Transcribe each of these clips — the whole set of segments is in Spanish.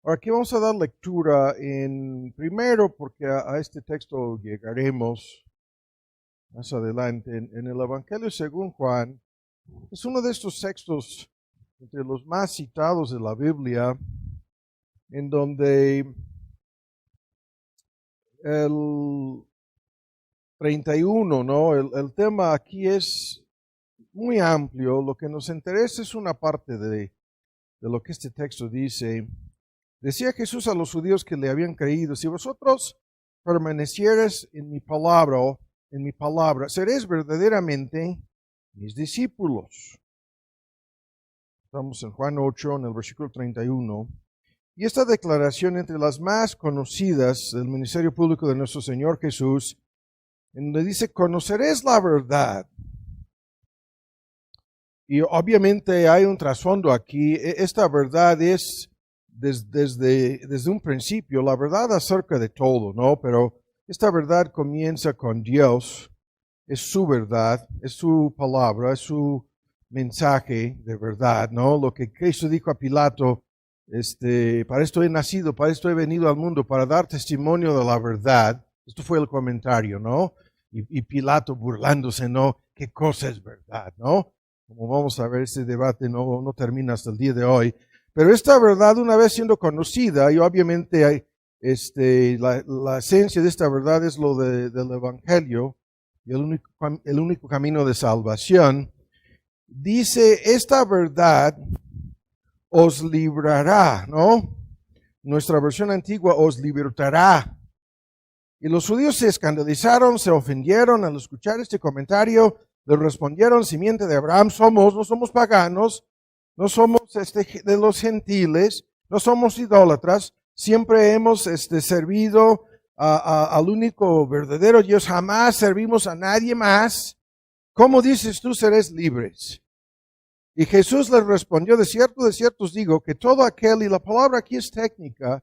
Ahora aquí vamos a dar lectura primero, porque a este texto llegaremos más adelante, en el Evangelio según Juan. Es uno de estos textos entre los más citados de la Biblia, en donde el 31, ¿no? El tema aquí es muy amplio. Lo que nos interesa es una parte de lo que este texto dice. Decía Jesús a los judíos que le habían creído: si vosotros permaneciereis en mi palabra, seréis verdaderamente mis discípulos. Estamos en Juan 8, en el versículo 31. Y esta declaración, entre las más conocidas del ministerio público de nuestro Señor Jesús, en donde dice: conoceréis la verdad. Y obviamente hay un trasfondo aquí. Esta verdad es desde un principio, la verdad acerca de todo, ¿no? Pero esta verdad comienza con Dios. Es su verdad, es su palabra, es su mensaje de verdad, ¿no? Lo que Cristo dijo a Pilato: para esto he nacido, para esto he venido al mundo, para dar testimonio de la verdad. Esto fue el comentario, ¿no? Y Pilato burlándose, ¿no? ¿Qué cosa es verdad, no? Como vamos a ver, ese debate no termina hasta el día de hoy. Pero esta verdad, una vez siendo conocida, y obviamente hay, la esencia de esta verdad es lo del Evangelio, y el único camino de salvación, dice: esta verdad os librará, ¿no? Nuestra versión antigua: os libertará. Y los judíos se escandalizaron, se ofendieron al escuchar este comentario. Le respondieron: simiente de Abraham somos, no somos paganos, no somos de los gentiles, no somos idólatras, siempre hemos servido al único verdadero Dios, jamás servimos a nadie más. ¿Cómo dices tú seréis libres? Y Jesús les respondió: de cierto os digo, que todo aquel, y la palabra aquí es técnica,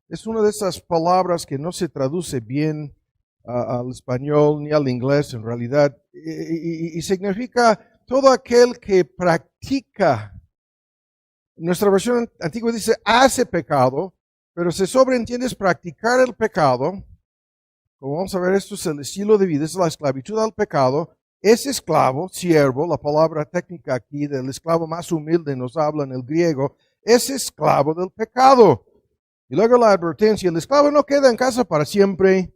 es una de esas palabras que no se traduce bien al español ni al inglés en realidad, y significa todo aquel que practica. Nuestra versión antigua dice hace pecado, pero se sobreentiende es practicar el pecado. Como vamos a ver, esto es el estilo de vida, es la esclavitud al pecado. Es esclavo, siervo, la palabra técnica aquí del esclavo más humilde nos habla en el griego, es esclavo del pecado. Y luego la advertencia: el esclavo no queda en casa para siempre,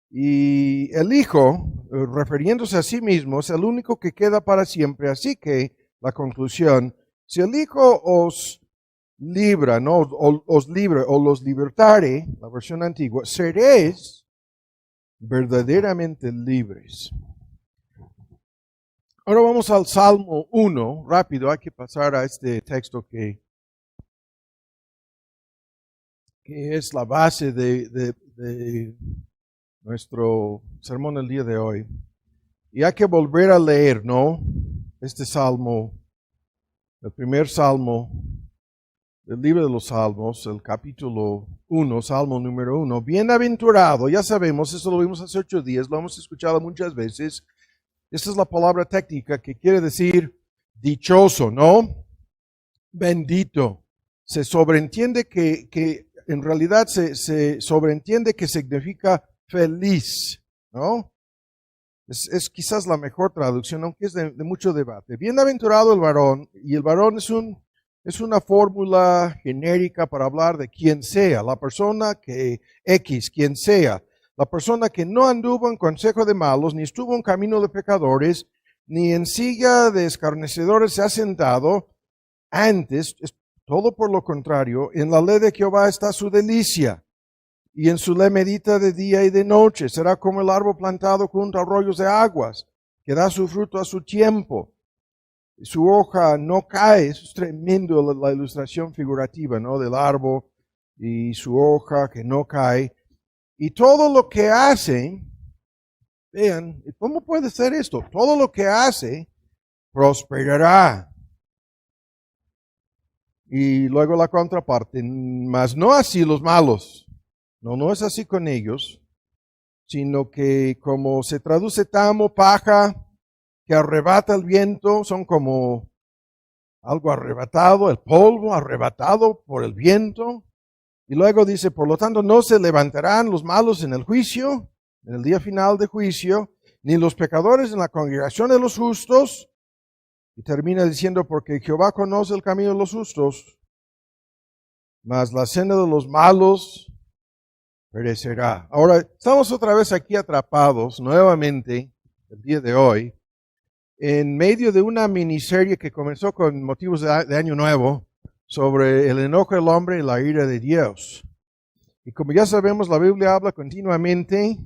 y el hijo, refiriéndose a sí mismo, es el único que queda para siempre. Así que la conclusión: si el hijo os libra, ¿no? Os libre o los libertare, la versión antigua, seréis verdaderamente libres. Ahora vamos al Salmo 1, rápido, hay que pasar a este texto que es la base de nuestro sermón el día de hoy. Y hay que volver a leer, ¿no? Este salmo, el primer salmo del libro de los Salmos, el capítulo 1, salmo número 1. Bienaventurado, ya sabemos, eso lo vimos hace 8 días, lo hemos escuchado muchas veces. Esta es la palabra técnica que quiere decir dichoso, ¿no? Bendito. Se sobreentiende que en realidad se sobreentiende que significa feliz, ¿no? Es quizás la mejor traducción, aunque es de mucho debate. Bienaventurado el varón, y el varón es una fórmula genérica para hablar de quien sea, la persona que X, quien sea. La persona que no anduvo en consejo de malos, ni estuvo en camino de pecadores, ni en silla de escarnecedores se ha sentado. Antes, todo por lo contrario, en la ley de Jehová está su delicia, y en su ley medita de día y de noche. Será como el árbol plantado junto a arroyos de aguas, que da su fruto a su tiempo. Su hoja no cae. Eso es tremendo, la ilustración figurativa, ¿no? Del árbol y su hoja que no cae. Y todo lo que hace, vean, ¿cómo puede ser esto? Todo lo que hace prosperará. Y luego la contraparte: mas no así los malos. No es así con ellos, sino que, como se traduce, tamo, paja, que arrebata el viento, son como algo arrebatado, el polvo arrebatado por el viento. Y luego dice, por lo tanto, no se levantarán los malos en el juicio, en el día final de juicio, ni los pecadores en la congregación de los justos. Y termina diciendo, porque Jehová conoce el camino de los justos, mas la senda de los malos perecerá. Ahora, estamos otra vez aquí atrapados nuevamente, el día de hoy, en medio de una miniserie que comenzó con motivos de Año Nuevo, sobre el enojo del hombre y la ira de Dios. Y como ya sabemos, la Biblia habla continuamente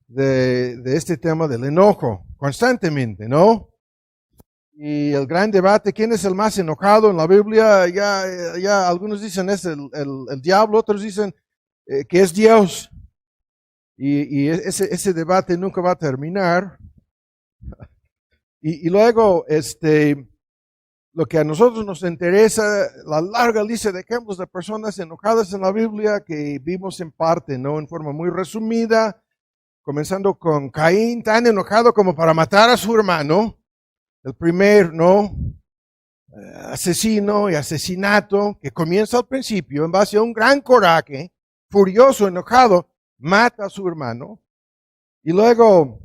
de este tema del enojo, constantemente, ¿no? Y el gran debate, ¿quién es el más enojado en la Biblia? Ya algunos dicen es el diablo, otros dicen que es Dios. Y ese debate nunca va a terminar. Y luego, lo que a nosotros nos interesa, la larga lista de ejemplos de personas enojadas en la Biblia que vimos en parte, ¿no? En forma muy resumida, comenzando con Caín, tan enojado como para matar a su hermano, el primer, ¿no? Asesino y asesinato, que comienza al principio en base a un gran coraje, furioso, enojado, mata a su hermano. Y luego,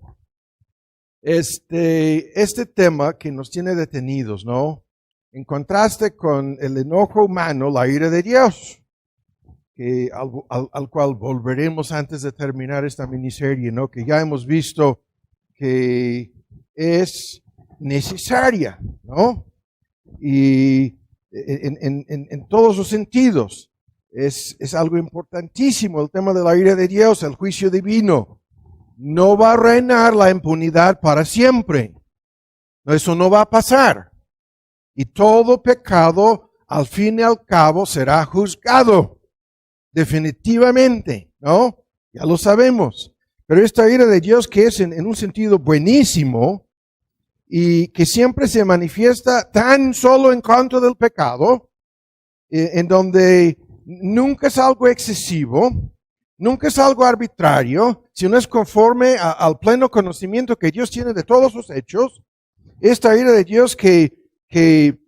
este tema que nos tiene detenidos, ¿no? En contraste con el enojo humano, la ira de Dios, que al cual volveremos antes de terminar esta miniserie, ¿no? Que ya hemos visto que es necesaria, ¿no? Y en todos los sentidos es algo importantísimo el tema de la ira de Dios, el juicio divino. No va a reinar la impunidad para siempre. Eso no va a pasar. Y todo pecado, al fin y al cabo, será juzgado. Definitivamente, ¿no? Ya lo sabemos. Pero esta ira de Dios, que es en un sentido buenísimo, y que siempre se manifiesta tan solo en contra del pecado, en donde nunca es algo excesivo, nunca es algo arbitrario, sino es conforme al pleno conocimiento que Dios tiene de todos sus hechos. Esta ira de Dios que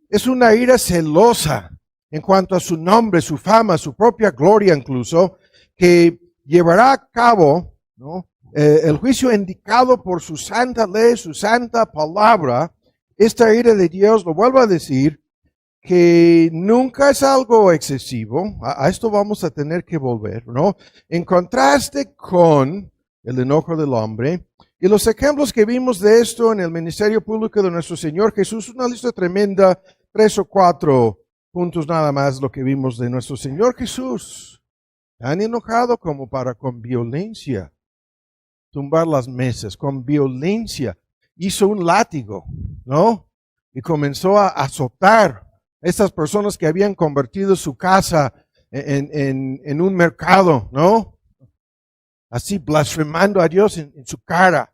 es una ira celosa en cuanto a su nombre, su fama, su propia gloria incluso, que llevará a cabo, ¿no? El juicio indicado por su santa ley, su santa palabra. Esta ira de Dios, lo vuelvo a decir, que nunca es algo excesivo. A esto vamos a tener que volver, ¿no? En contraste con el enojo del hombre. Y los ejemplos que vimos de esto en el ministerio público de nuestro Señor Jesús, una lista tremenda, 3 o 4 puntos nada más lo que vimos de nuestro Señor Jesús. Tan enojado como para con violencia tumbar las mesas, con violencia. Hizo un látigo, ¿no? Y comenzó a azotar a estas personas que habían convertido su casa en un mercado, ¿no? Así blasfemando a Dios en su cara.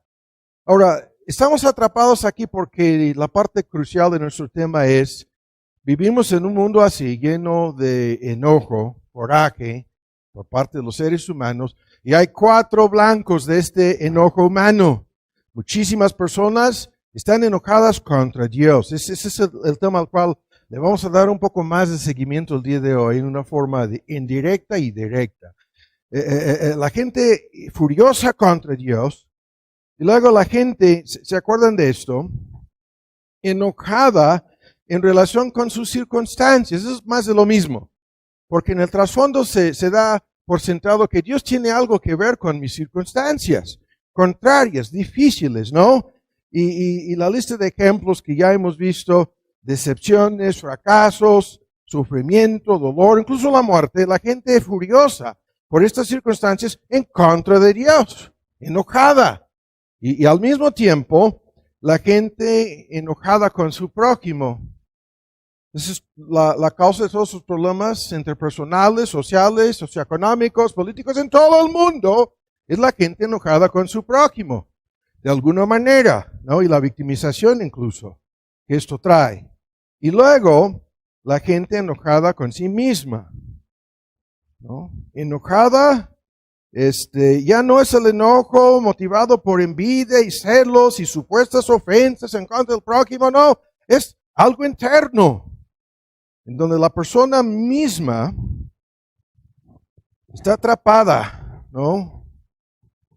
Ahora, estamos atrapados aquí porque la parte crucial de nuestro tema es, vivimos en un mundo así, lleno de enojo, coraje, por parte de los seres humanos, y hay 4 blancos de este enojo humano. Muchísimas personas están enojadas contra Dios. Ese es el tema al cual le vamos a dar un poco más de seguimiento el día de hoy, en una forma indirecta y directa. La gente furiosa contra Dios, y luego la gente, ¿se acuerdan de esto? Enojada en relación con sus circunstancias. Eso es más de lo mismo, porque en el trasfondo se da por sentado que Dios tiene algo que ver con mis circunstancias, contrarias, difíciles, ¿no? Y la lista de ejemplos que ya hemos visto, decepciones, fracasos, sufrimiento, dolor, incluso la muerte, la gente furiosa por estas circunstancias en contra de Dios, enojada. Y al mismo tiempo, la gente enojada con su prójimo. Esa es la causa de todos sus problemas interpersonales, sociales, socioeconómicos, políticos en todo el mundo. Es la gente enojada con su prójimo, de alguna manera, ¿no? Y la victimización incluso, que esto trae. Y luego, la gente enojada con sí misma, ¿no? Enojada, ya no es el enojo motivado por envidia y celos y supuestas ofensas en contra del prójimo, no, es algo interno, en donde la persona misma está atrapada, ¿no?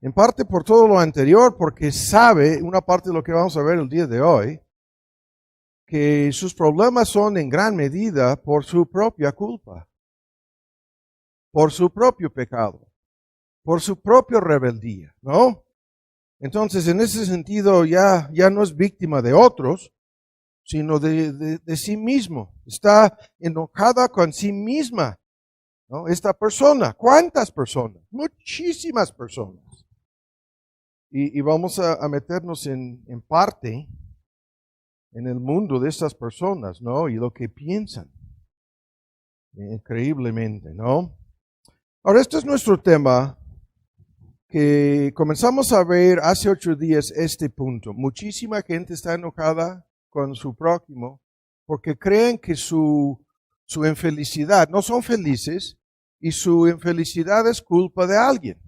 En parte por todo lo anterior, porque sabe, una parte de lo que vamos a ver el día de hoy, que sus problemas son en gran medida por su propia culpa, por su propio pecado, por su propia rebeldía, ¿no? Entonces, en ese sentido, ya no es víctima de otros, sino de sí mismo. Está enojada con sí misma, ¿no? Esta persona, ¿cuántas personas? Muchísimas personas. Y vamos a meternos en parte en el mundo de estas personas, ¿no? Y lo que piensan. Increíblemente, ¿no? Ahora, este es nuestro tema que comenzamos a ver hace 8 días este punto. Muchísima gente está enojada con su prójimo porque creen que su infelicidad, no son felices y su infelicidad es culpa de alguien.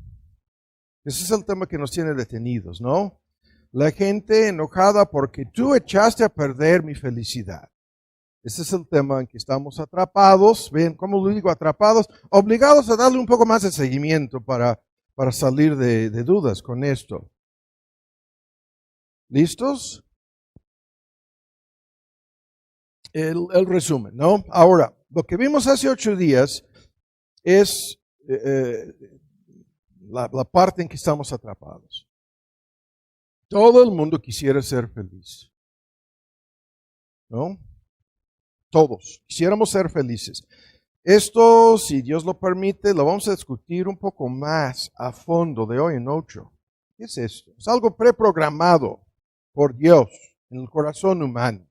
Ese es el tema que nos tiene detenidos, ¿no? La gente enojada porque tú echaste a perder mi felicidad. Ese es el tema en que estamos atrapados. ¿Ven cómo lo digo? Atrapados, obligados a darle un poco más de seguimiento para salir de dudas con esto. ¿Listos? El resumen, ¿no? Ahora, lo que vimos hace 8 días es la parte en que estamos atrapados. Todo el mundo quisiera ser feliz, ¿no? Todos quisiéramos ser felices. Esto, si Dios lo permite, lo vamos a discutir un poco más a fondo de hoy en 8. ¿Qué es esto? Es algo preprogramado por Dios en el corazón humano.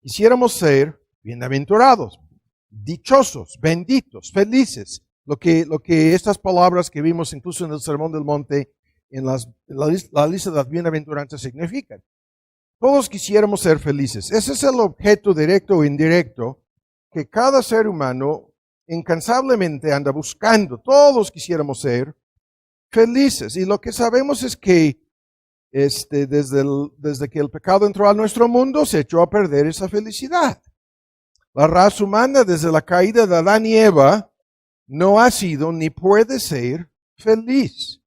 Quisiéramos ser bienaventurados, dichosos, benditos, felices. Lo que estas palabras que vimos incluso en el Sermón del Monte, en la lista de las bienaventuranzas significan. Todos quisiéramos ser felices. Ese es el objeto directo o indirecto que cada ser humano incansablemente anda buscando. Todos quisiéramos ser felices. Y lo que sabemos es que desde que el pecado entró a nuestro mundo, se echó a perder esa felicidad. La raza humana, desde la caída de Adán y Eva, no ha sido ni puede ser feliz.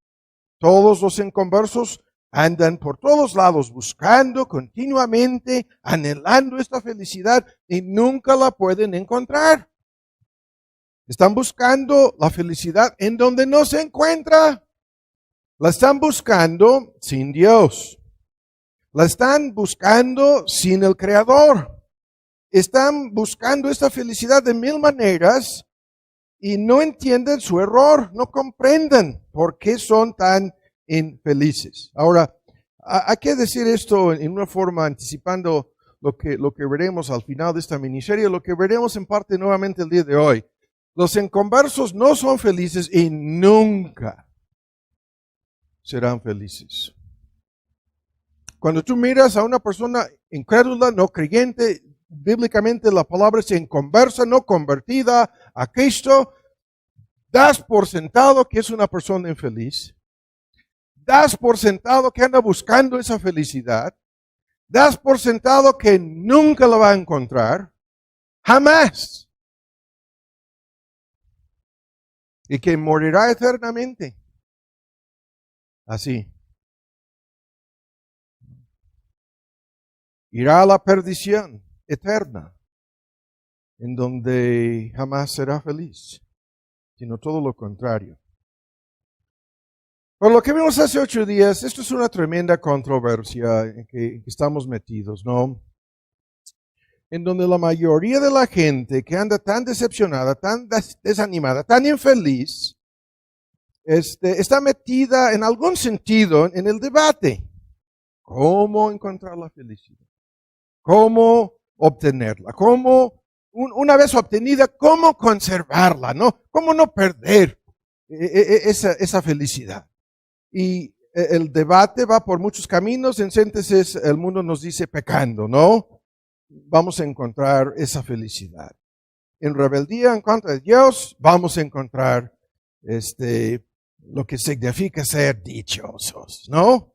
Todos los inconversos andan por todos lados buscando continuamente, anhelando esta felicidad y nunca la pueden encontrar. Están buscando la felicidad en donde no se encuentra. La están buscando sin Dios. La están buscando sin el Creador. Están buscando esta felicidad de 1000 maneras y no entienden su error, no comprenden por qué son tan infelices. Ahora, hay que decir esto en una forma anticipando lo que veremos al final de esta miniserie, lo que veremos en parte nuevamente el día de hoy. Los inconversos no son felices y nunca serán felices. Cuando tú miras a una persona incrédula, no creyente, bíblicamente la palabra es inconversa, no convertida a Cristo, das por sentado que es una persona infeliz. Das por sentado que anda buscando esa felicidad. Das por sentado que nunca la va a encontrar. Jamás. Y que morirá eternamente. Así. Irá a la perdición eterna, en donde jamás será feliz, sino todo lo contrario. Por lo que vimos hace 8 días, esto es una tremenda controversia en que estamos metidos, ¿no? En donde la mayoría de la gente que anda tan decepcionada, tan desanimada, tan infeliz, está metida en algún sentido en el debate. ¿Cómo encontrar la felicidad? ¿Cómo obtenerla? ¿Cómo, una vez obtenida, cómo conservarla? ¿No? ¿Cómo no perder esa felicidad? Y el debate va por muchos caminos. En síntesis, el mundo nos dice pecando, ¿no? Vamos a encontrar esa felicidad. En rebeldía en contra de Dios, vamos a encontrar lo que significa ser dichosos, ¿no?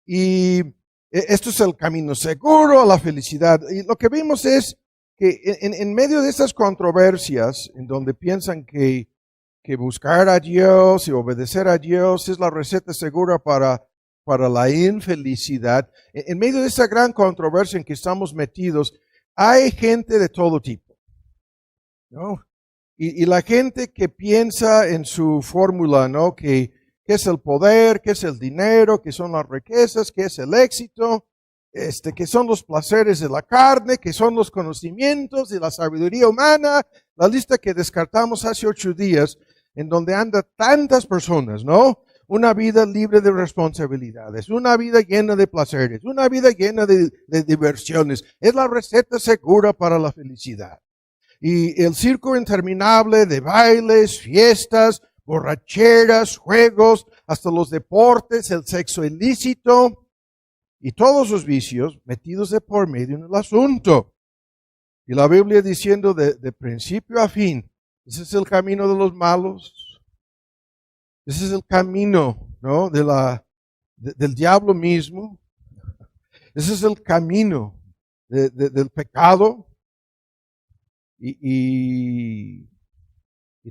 Y esto es el camino seguro a la felicidad. Y lo que vimos es que en medio de estas controversias, en donde piensan que que buscar a Dios y obedecer a Dios es la receta segura para la infelicidad. En medio de esa gran controversia en que estamos metidos, hay gente de todo tipo, ¿no? Y la gente que piensa en su fórmula, ¿no? Que es el poder, que es el dinero, que son las riquezas, que es el éxito, que son los placeres de la carne, que son los conocimientos y la sabiduría humana, la lista que descartamos hace 8 días, en donde andan tantas personas, ¿no? Una vida libre de responsabilidades, una vida llena de placeres, una vida llena de diversiones. Es la receta segura para la felicidad. Y el circo interminable de bailes, fiestas, borracheras, juegos, hasta los deportes, el sexo ilícito y todos los vicios metidos de por medio en el asunto. Y la Biblia diciendo de principio a fin, ese es el camino de los malos, ese es el camino, ¿no? Del diablo mismo, ese es el camino del pecado y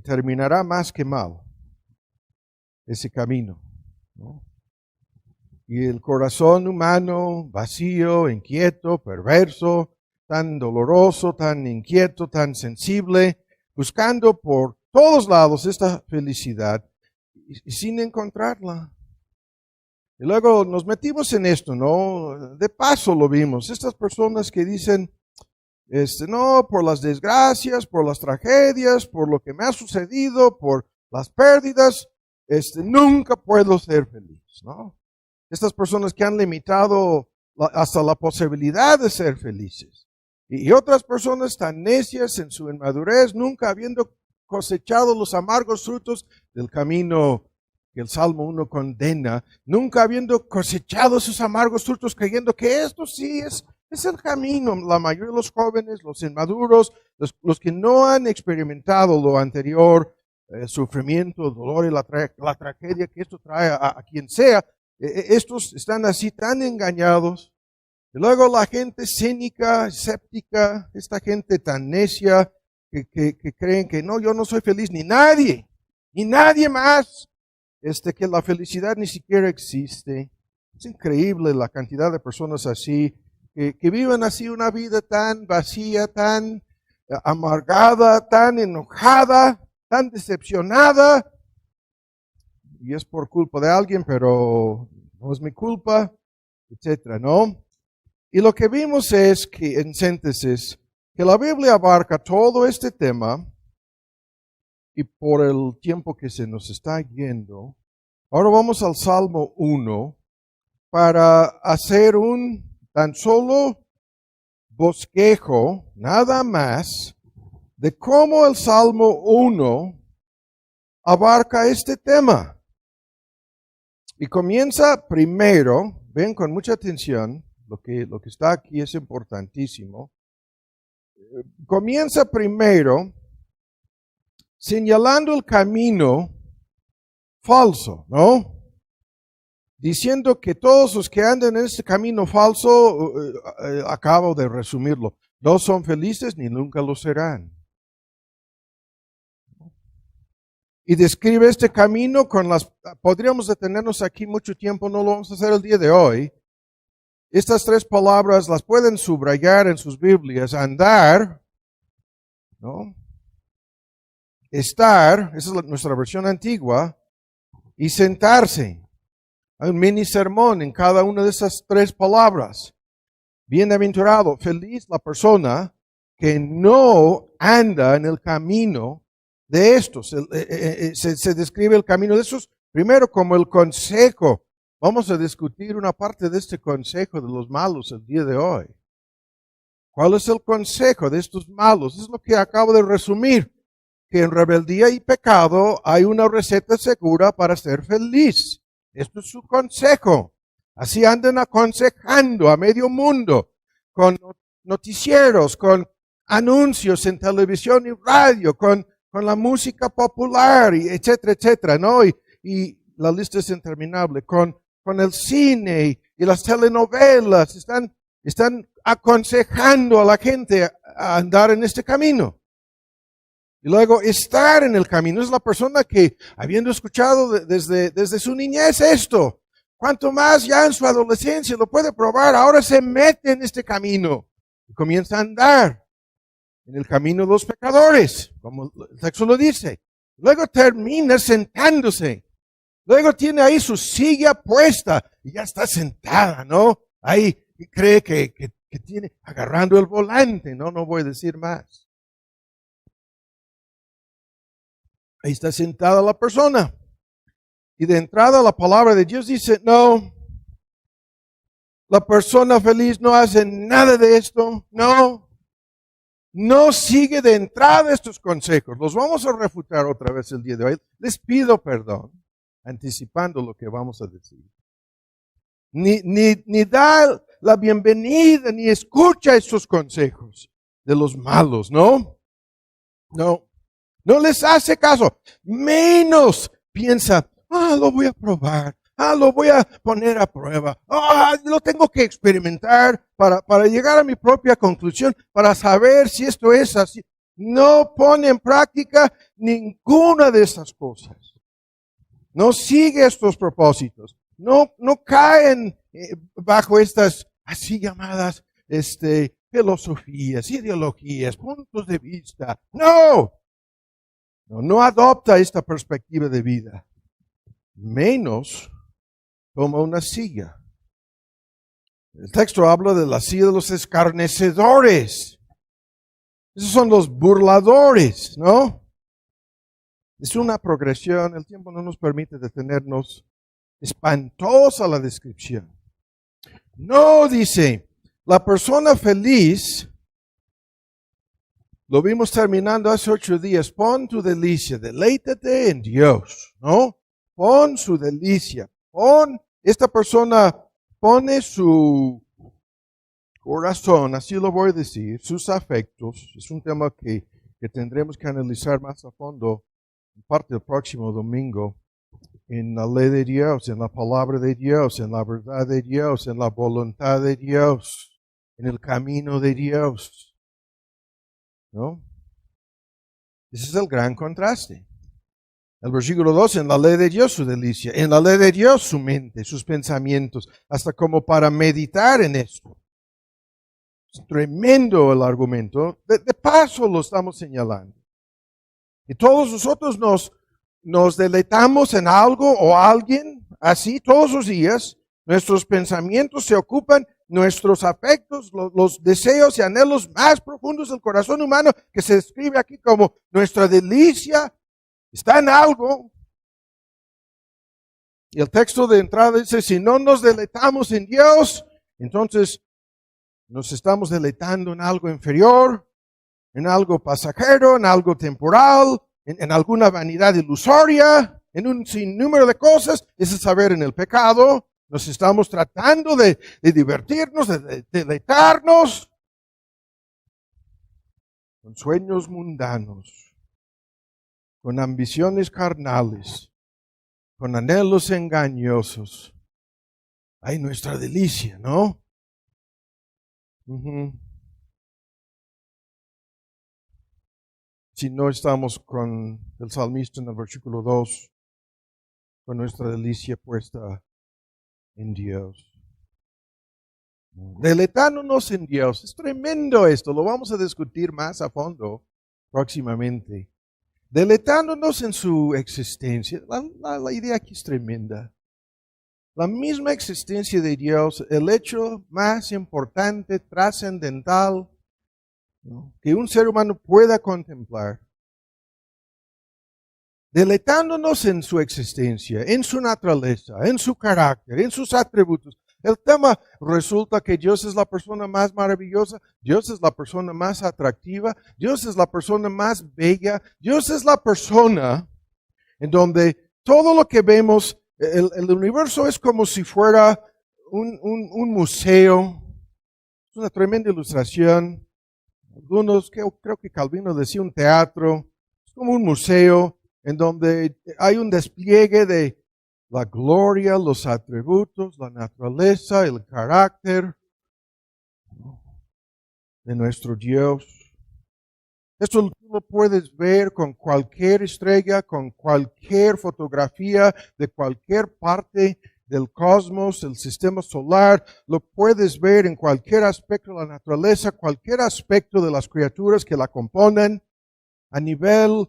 terminará más que mal ese camino, ¿no? Y el corazón humano, vacío, inquieto, perverso, tan doloroso, tan inquieto, tan sensible, buscando por todos lados esta felicidad y sin encontrarla. Y luego nos metimos en esto, ¿no? De paso lo vimos. Estas personas que dicen, no, por las desgracias, por las tragedias, por lo que me ha sucedido, por las pérdidas, nunca puedo ser feliz, ¿no? Estas personas que han limitado hasta la posibilidad de ser felices. Y otras personas tan necias en su inmadurez, nunca habiendo cosechado los amargos frutos del camino que el Salmo 1 condena, nunca habiendo cosechado esos amargos frutos, creyendo que esto sí es el camino. La mayoría de los jóvenes, los inmaduros, los que no han experimentado lo anterior, el sufrimiento, el dolor y la tragedia que esto trae a quien sea, estos están así tan engañados. Y luego la gente cínica, escéptica, esta gente tan necia que creen que no, yo no soy feliz, ni nadie más, que la felicidad ni siquiera existe. Es increíble la cantidad de personas así, que viven así una vida tan vacía, tan amargada, tan enojada, tan decepcionada. Y es por culpa de alguien, pero no es mi culpa, etcétera, ¿no? Y lo que vimos es que, en síntesis, que la Biblia abarca todo este tema, y por el tiempo que se nos está yendo, ahora vamos al Salmo 1 para hacer un tan solo bosquejo, nada más, de cómo el Salmo 1 abarca este tema. Y comienza primero, ven con mucha atención, lo que está aquí es importantísimo. Comienza primero señalando el camino falso, ¿no? Diciendo que todos los que andan en este camino falso, acabo de resumirlo, no son felices ni nunca lo serán. Y describe este camino con podríamos detenernos aquí mucho tiempo, no lo vamos a hacer el día de hoy. Estas 3 palabras las pueden subrayar en sus Biblias: andar, ¿no? Estar, esa es nuestra versión antigua, y sentarse. Hay un mini sermón en cada una de esas 3 palabras. Bienaventurado, feliz la persona que no anda en el camino de estos. Se describe el camino de estos primero como el consejo. Vamos a discutir una parte de este consejo de los malos el día de hoy. ¿Cuál es el consejo de estos malos? Es lo que acabo de resumir, que en rebeldía y pecado hay una receta segura para ser feliz. Esto es su consejo. Así andan aconsejando a medio mundo, con noticieros, con anuncios en televisión y radio, con la música popular, y etcétera, etcétera, ¿no? Y la lista es interminable, con el cine y las telenovelas, están aconsejando a la gente a andar en este camino. Y luego estar en el camino. Es la persona que, habiendo escuchado desde su niñez esto, cuanto más ya en su adolescencia lo puede probar, ahora se mete en este camino y comienza a andar en el camino de los pecadores, como el texto lo dice. Luego termina sentándose. Luego tiene ahí su silla puesta y ya está sentada, ¿no? Ahí y cree que tiene, agarrando el volante, no voy a decir más. Ahí está sentada la persona. Y de entrada la palabra de Dios dice, no, la persona feliz no hace nada de esto, no sigue de entrada estos consejos. Los vamos a refutar otra vez el día de hoy. Les pido perdón, anticipando lo que vamos a decir. Ni da la bienvenida, ni escucha estos consejos de los malos, ¿no? No les hace caso. Menos piensa, lo voy a probar. Lo voy a poner a prueba. Lo tengo que experimentar para llegar a mi propia conclusión, para saber si esto es así. No pone en práctica ninguna de esas cosas. No sigue estos propósitos. No caen bajo estas así llamadas filosofías, ideologías, puntos de vista. No adopta esta perspectiva de vida. Menos toma una silla. El texto habla de la silla de los escarnecedores. Esos son los burladores, ¿no? Es una progresión, el tiempo no nos permite detenernos. Espantosa la descripción. No, dice, la persona feliz, lo vimos terminando hace 8 días, pon tu delicia, deleítate en Dios, ¿no? Pon su delicia, esta persona pone su corazón, así lo voy a decir, sus afectos, es un tema que tendremos que analizar más a fondo en parte del próximo domingo, en la ley de Dios, en la palabra de Dios, en la verdad de Dios, en la voluntad de Dios, en el camino de Dios, ¿no? Ese es el gran contraste. El versículo 2, en la ley de Dios su delicia, en la ley de Dios su mente, sus pensamientos, hasta como para meditar en esto. Es tremendo el argumento. De paso lo estamos señalando. Y todos nosotros nos deleitamos en algo o alguien, así todos los días. Nuestros pensamientos se ocupan, nuestros afectos, los deseos y anhelos más profundos del corazón humano, que se describe aquí como nuestra delicia, está en algo. Y el texto de entrada dice, si no nos deleitamos en Dios, entonces nos estamos deleitando en algo inferior, en algo pasajero, en algo temporal, en alguna vanidad ilusoria, en un sinnúmero de cosas. Es saber, en el pecado nos estamos tratando de divertirnos, de deleitarnos con sueños mundanos, con ambiciones carnales, con anhelos engañosos. Hay nuestra delicia, ¿no? Si no estamos con el salmista en el versículo 2, con nuestra delicia puesta en Dios. Deleitándonos en Dios. Es tremendo esto, lo vamos a discutir más a fondo próximamente. Deleitándonos en su existencia. La idea aquí es tremenda. La misma existencia de Dios, el hecho más importante, trascendental, ¿no?, que un ser humano pueda contemplar. Deleitándonos en su existencia, en su naturaleza, en su carácter, en sus atributos. El tema resulta que Dios es la persona más maravillosa, Dios es la persona más atractiva, Dios es la persona más bella, Dios es la persona en donde todo lo que vemos, el universo es como si fuera un museo. Es una tremenda ilustración. Algunos, creo que Calvino decía un teatro, es como un museo en donde hay un despliegue de la gloria, los atributos, la naturaleza, el carácter de nuestro Dios. Esto tú lo puedes ver con cualquier estrella, con cualquier fotografía de cualquier parte del cosmos, del sistema solar. Lo puedes ver en cualquier aspecto de la naturaleza, cualquier aspecto de las criaturas que la componen, a nivel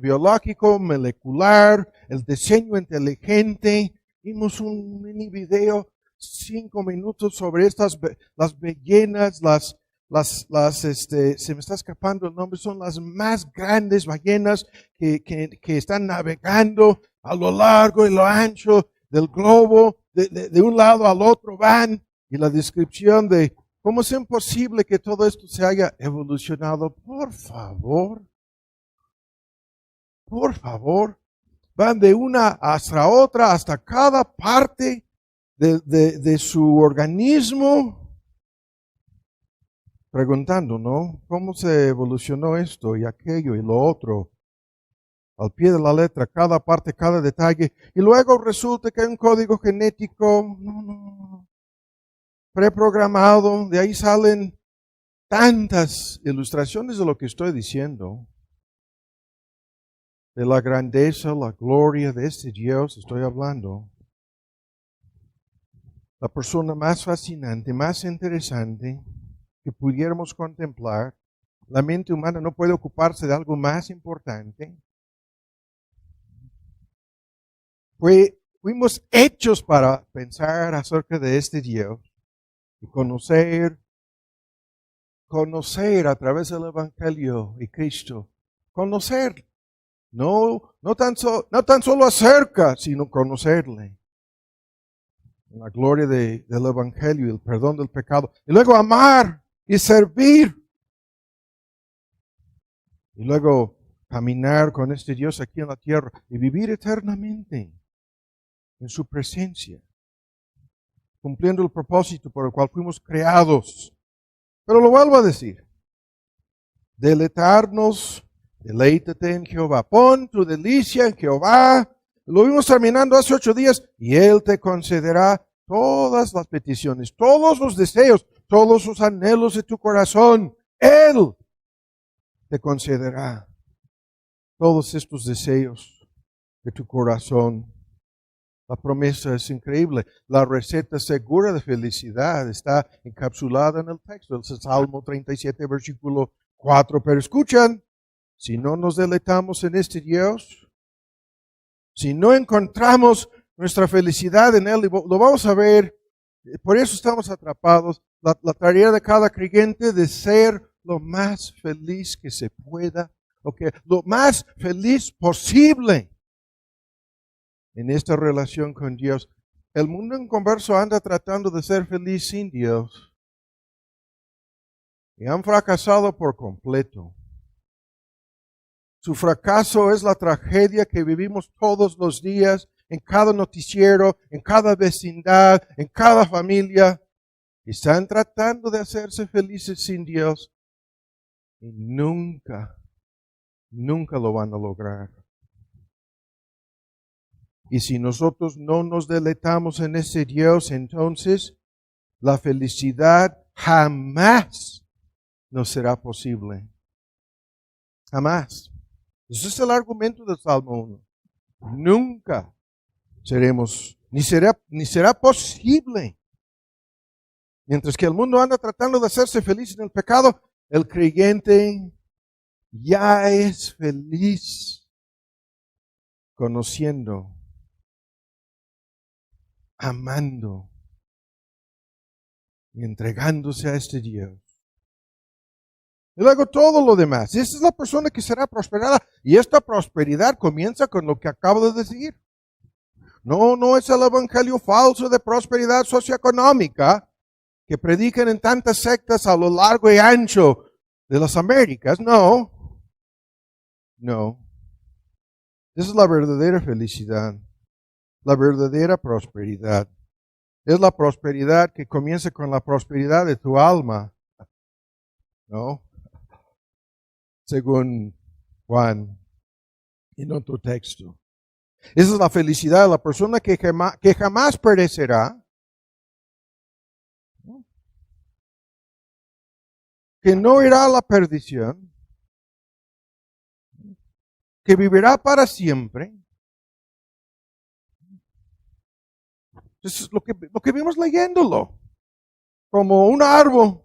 biológico, molecular, el diseño inteligente. Vimos un mini video, 5 minutos sobre las ballenas, se me está escapando el nombre, son las más grandes ballenas que están navegando a lo largo y lo ancho del globo, de un lado al otro van, y la descripción de cómo es imposible que todo esto se haya evolucionado. Por favor, van de una hasta otra, hasta cada parte de su organismo, preguntando, ¿no? ¿Cómo se evolucionó esto y aquello y lo otro? Al pie de la letra, cada parte, cada detalle. Y luego resulta que hay un código genético, preprogramado. De ahí salen tantas ilustraciones de lo que estoy diciendo. De la grandeza, la gloria de este Dios estoy hablando. La persona más fascinante, más interesante que pudiéramos contemplar. La mente humana no puede ocuparse de algo más importante. Fuimos hechos para pensar acerca de este Dios y conocer a través del Evangelio y Cristo. Conocer. No tan solo acerca, sino conocerle. La gloria del Evangelio, el perdón del pecado. Y luego amar y servir. Y luego caminar con este Dios aquí en la tierra y vivir eternamente en su presencia, cumpliendo el propósito por el cual fuimos creados. Pero lo vuelvo a decir, deleitarnos, deleítate en Jehová, pon tu delicia en Jehová. Lo vimos terminando hace 8 días y Él te concederá todas las peticiones, todos los deseos, todos los anhelos de tu corazón. Él te concederá todos estos deseos de tu corazón. La promesa es increíble. La receta segura de felicidad está encapsulada en el texto, el Salmo 37, versículo 4. Pero escuchan, si no nos deleitamos en este Dios, si no encontramos nuestra felicidad en Él, lo vamos a ver, por eso estamos atrapados. La tarea de cada creyente de ser lo más feliz que se pueda, lo más feliz posible en esta relación con Dios. El mundo inconverso anda tratando de ser feliz sin Dios y han fracasado por completo. Su fracaso es la tragedia que vivimos todos los días, en cada noticiero, en cada vecindad, en cada familia. Están tratando de hacerse felices sin Dios y nunca lo van a lograr. Y si nosotros no nos deleitamos en ese Dios, entonces la felicidad jamás nos será posible. Jamás. Ese es el argumento del Salmo 1. Nunca seremos, ni será posible. Mientras que el mundo anda tratando de hacerse feliz en el pecado, el creyente ya es feliz conociendo, amando y entregándose a este Dios. Y luego todo lo demás. Esa es la persona que será prosperada. Y esta prosperidad comienza con lo que acabo de decir. No es el evangelio falso de prosperidad socioeconómica que predican en tantas sectas a lo largo y ancho de las Américas. No. Esa es la verdadera felicidad. La verdadera prosperidad. Es la prosperidad que comienza con la prosperidad de tu alma. ¿No? Según Juan, en otro texto. Esa es la felicidad de la persona que jamás perecerá. Que no irá a la perdición. que vivirá para siempre. Eso es lo que vimos leyéndolo. Como un árbol.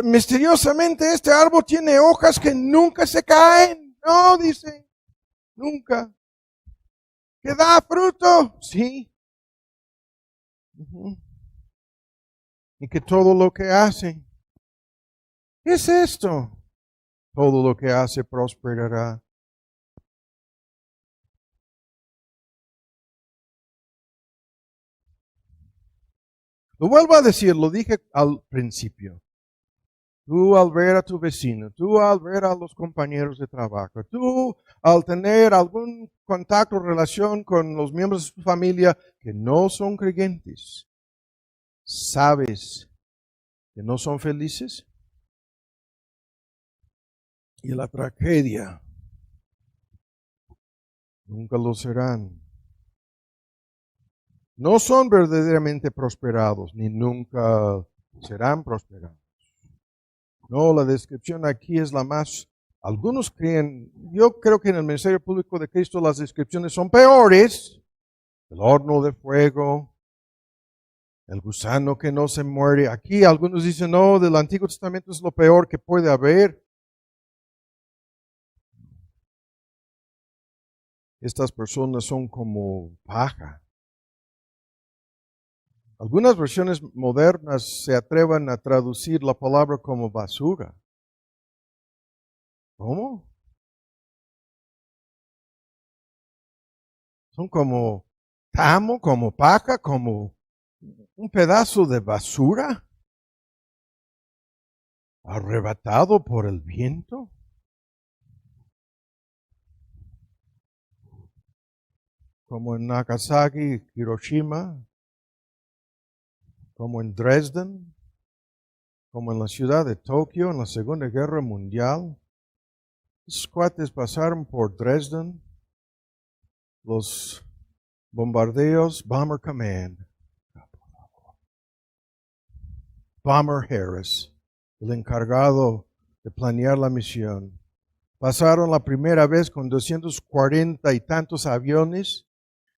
Misteriosamente este árbol tiene hojas que nunca se caen. No, dice, nunca. ¿Que da fruto? Sí. Y que todo lo que hace. ¿Qué es esto? Todo lo que hace prosperará. Lo vuelvo a decir, lo dije al principio. Tú al ver a tu vecino, tú al ver a los compañeros de trabajo, tú al tener algún contacto o relación con los miembros de tu familia que no son creyentes, ¿sabes que no son felices? Y la tragedia, nunca lo serán. No son verdaderamente prosperados, ni nunca serán prosperados. No, la descripción aquí es la más, algunos creen, yo creo que en el ministerio público de Cristo las descripciones son peores. El horno de fuego, el gusano que no se muere. Aquí algunos dicen, no, del Antiguo Testamento es lo peor que puede haber. Estas personas son como paja. Algunas versiones modernas se atrevan a traducir la palabra como basura. ¿Cómo? Son como tamo, como paja, como un pedazo de basura arrebatado por el viento. Como en Nagasaki, Hiroshima, como en Dresden, como en la ciudad de Tokio en la Segunda Guerra Mundial. Esos cuates pasaron por Dresden, los bombardeos, Bomber Command, Bomber Harris, el encargado de planear la misión. Pasaron la primera vez con 240 y tantos aviones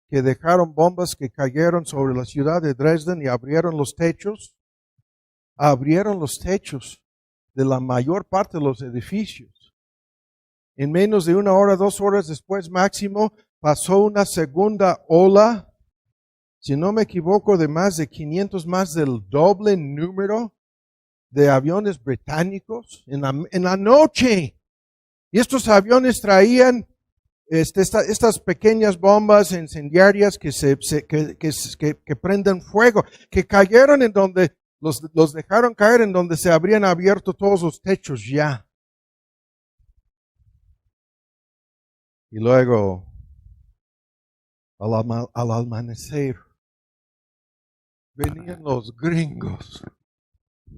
que dejaron bombas que cayeron sobre la ciudad de Dresden y abrieron los techos de la mayor parte de los edificios. En menos de 1 hora, 2 horas después máximo, pasó una segunda ola, si no me equivoco, de más de 500, más del doble número de aviones británicos en la noche. Y estos aviones traían estas pequeñas bombas incendiarias que prenden fuego, que cayeron en donde, los dejaron caer en donde se habrían abierto todos los techos ya. Y luego, al amanecer, venían los gringos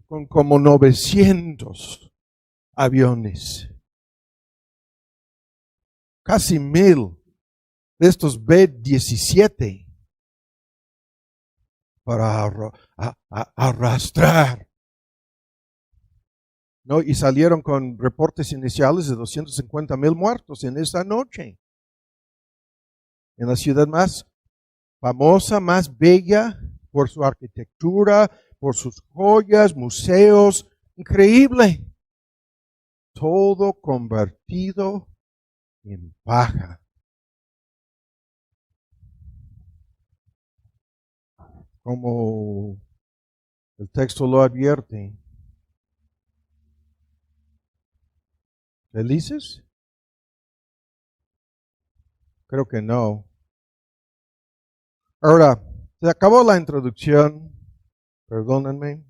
con como 900 aviones. Casi 1000 de estos B-17 para arrastrar. ¿No? Y salieron con reportes iniciales de 250,000 muertos en esa noche. En la ciudad más famosa, más bella por su arquitectura, por sus joyas, museos, increíble. Todo convertido en paja. Como el texto lo advierte. ¿Felices? Creo que no. Ahora, se acabó la introducción. Perdónenme.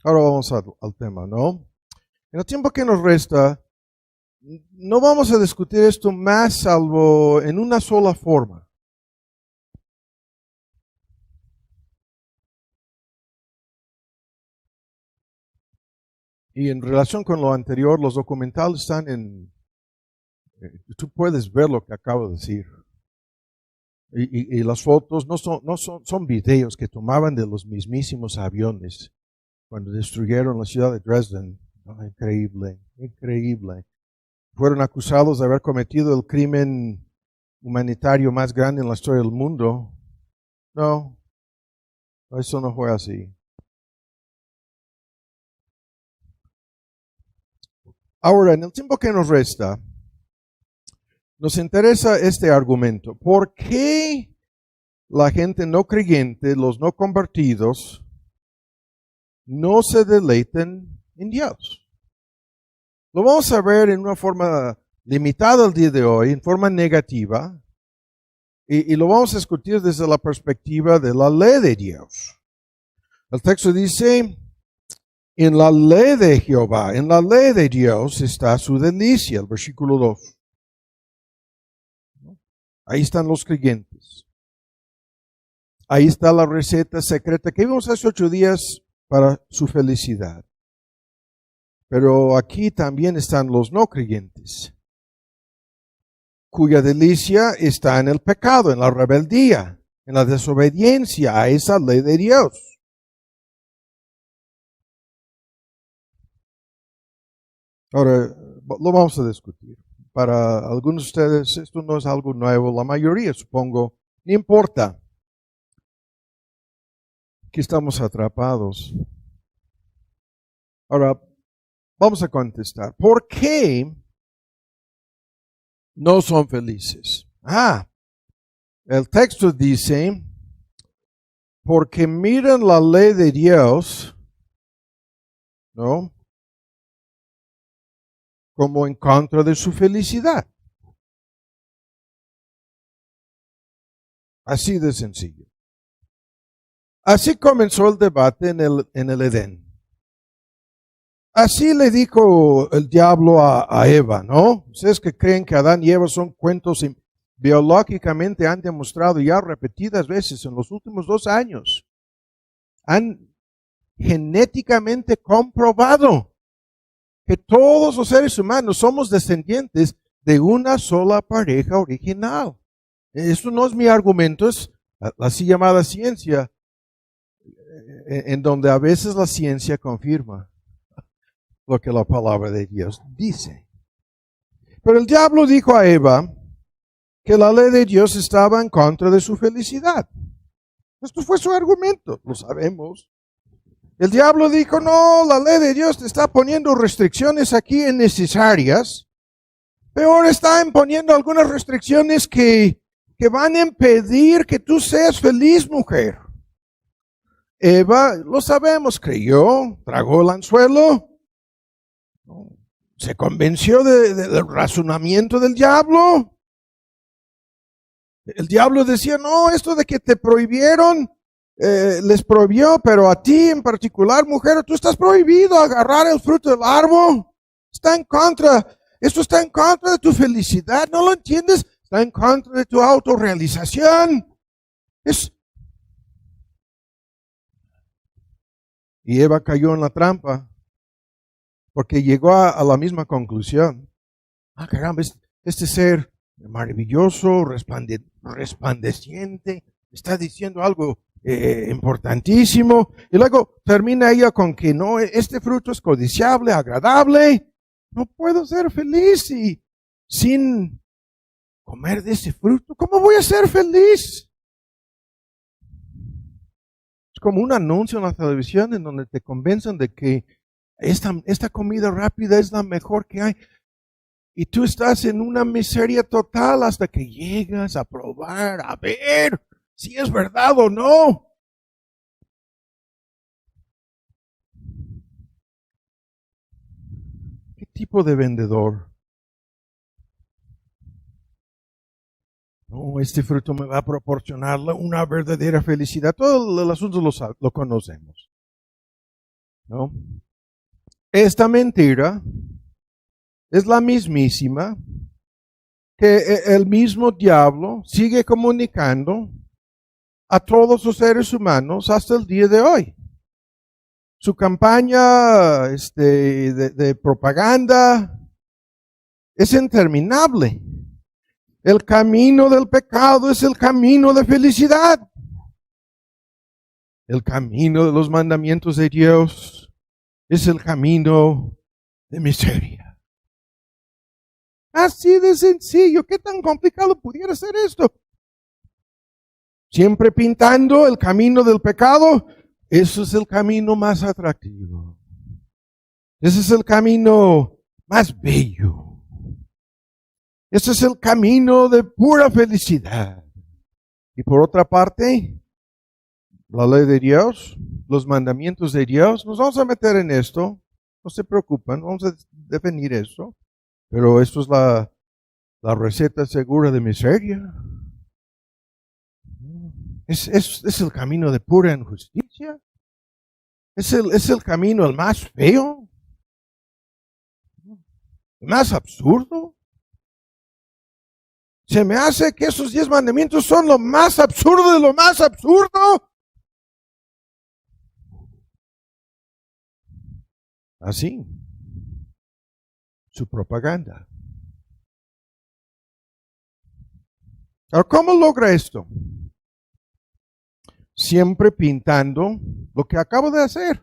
Ahora vamos al tema, ¿no? En el tiempo que nos resta, no vamos a discutir esto más salvo en una sola forma. Y en relación con lo anterior, los documentales están tú puedes ver lo que acabo de decir. Y las fotos son videos que tomaban de los mismísimos aviones cuando destruyeron la ciudad de Dresden. Oh, increíble, increíble. fueron acusados de haber cometido el crimen humanitario más grande en la historia del mundo. No, eso no fue así. Ahora, en el tiempo que nos resta, nos interesa este argumento. ¿Por qué la gente no creyente, los no convertidos, no se deleiten en Dios? Lo vamos a ver en una forma limitada el día de hoy, en forma negativa, y lo vamos a discutir desde la perspectiva de la ley de Dios. El texto dice, en la ley de Jehová, en la ley de Dios está su delicia, el versículo 2. Ahí están los creyentes. Ahí está la receta secreta que vimos hace 8 días para su felicidad. Pero aquí también están los no creyentes, cuya delicia está en el pecado, en la rebeldía, en la desobediencia a esa ley de Dios. Ahora, lo vamos a discutir. Para algunos de ustedes esto no es algo nuevo, la mayoría supongo, no importa. Aquí estamos atrapados. Ahora, vamos a contestar. ¿Por qué no son felices? El texto dice, porque miran la ley de Dios, ¿no?, como en contra de su felicidad. Así de sencillo. Así comenzó el debate en el Edén. Así le dijo el diablo a Eva, ¿no? Ustedes que creen que Adán y Eva son cuentos biológicamente han demostrado ya repetidas veces en los últimos 2 años. Han genéticamente comprobado que todos los seres humanos somos descendientes de una sola pareja original. Eso no es mi argumento, es la así llamada ciencia, en donde a veces la ciencia confirma lo que la palabra de Dios dice. Pero el diablo dijo a Eva que la ley de Dios estaba en contra de su felicidad. Esto fue su argumento, lo sabemos. El diablo dijo, no, la ley de Dios te está poniendo restricciones aquí innecesarias. Peor, está imponiendo algunas restricciones que van a impedir que tú seas feliz, mujer. Eva, lo sabemos, creyó, tragó el anzuelo, se convenció del razonamiento del diablo. El diablo decía, no, esto de que te prohibieron, les prohibió, pero a ti en particular, mujer, tú estás prohibido agarrar el fruto del árbol. Esto está en contra de tu felicidad, ¿no lo entiendes? Está en contra de tu autorrealización. Y Eva cayó en la trampa, porque llegó a la misma conclusión. Caramba, este ser maravilloso, resplandeciente, está diciendo algo importantísimo. Y luego termina ella con que no, este fruto es codiciable, agradable. No puedo ser feliz sin comer de ese fruto. ¿Cómo voy a ser feliz? Es como un anuncio en la televisión en donde te convencen de que esta comida rápida es la mejor que hay. Y tú estás en una miseria total hasta que llegas a probar, a ver si es verdad o no. ¿Qué tipo de vendedor? No, este fruto me va a proporcionar una verdadera felicidad. Todo el asunto lo conocemos, ¿no? Esta mentira es la mismísima que el mismo diablo sigue comunicando a todos los seres humanos hasta el día de hoy. Su campaña de propaganda es interminable. El camino del pecado es el camino de felicidad. El camino de los mandamientos de Dios es el camino de miseria. Así de sencillo. ¿Qué tan complicado pudiera ser esto? Siempre pintando el camino del pecado. Eso es el camino más atractivo. Ese es el camino más bello. Ese es el camino de pura felicidad. Y por otra parte, la ley de Dios, los mandamientos de Dios, nos vamos a meter en esto. No se preocupen, vamos a definir esto. Pero esto es la receta segura de miseria. Es el camino de pura injusticia. Es el camino el más feo, el más absurdo. Se me hace que esos 10 mandamientos son lo más absurdo de lo más absurdo. Así, su propaganda. Ahora, ¿cómo logra esto? Siempre pintando lo que acabo de hacer.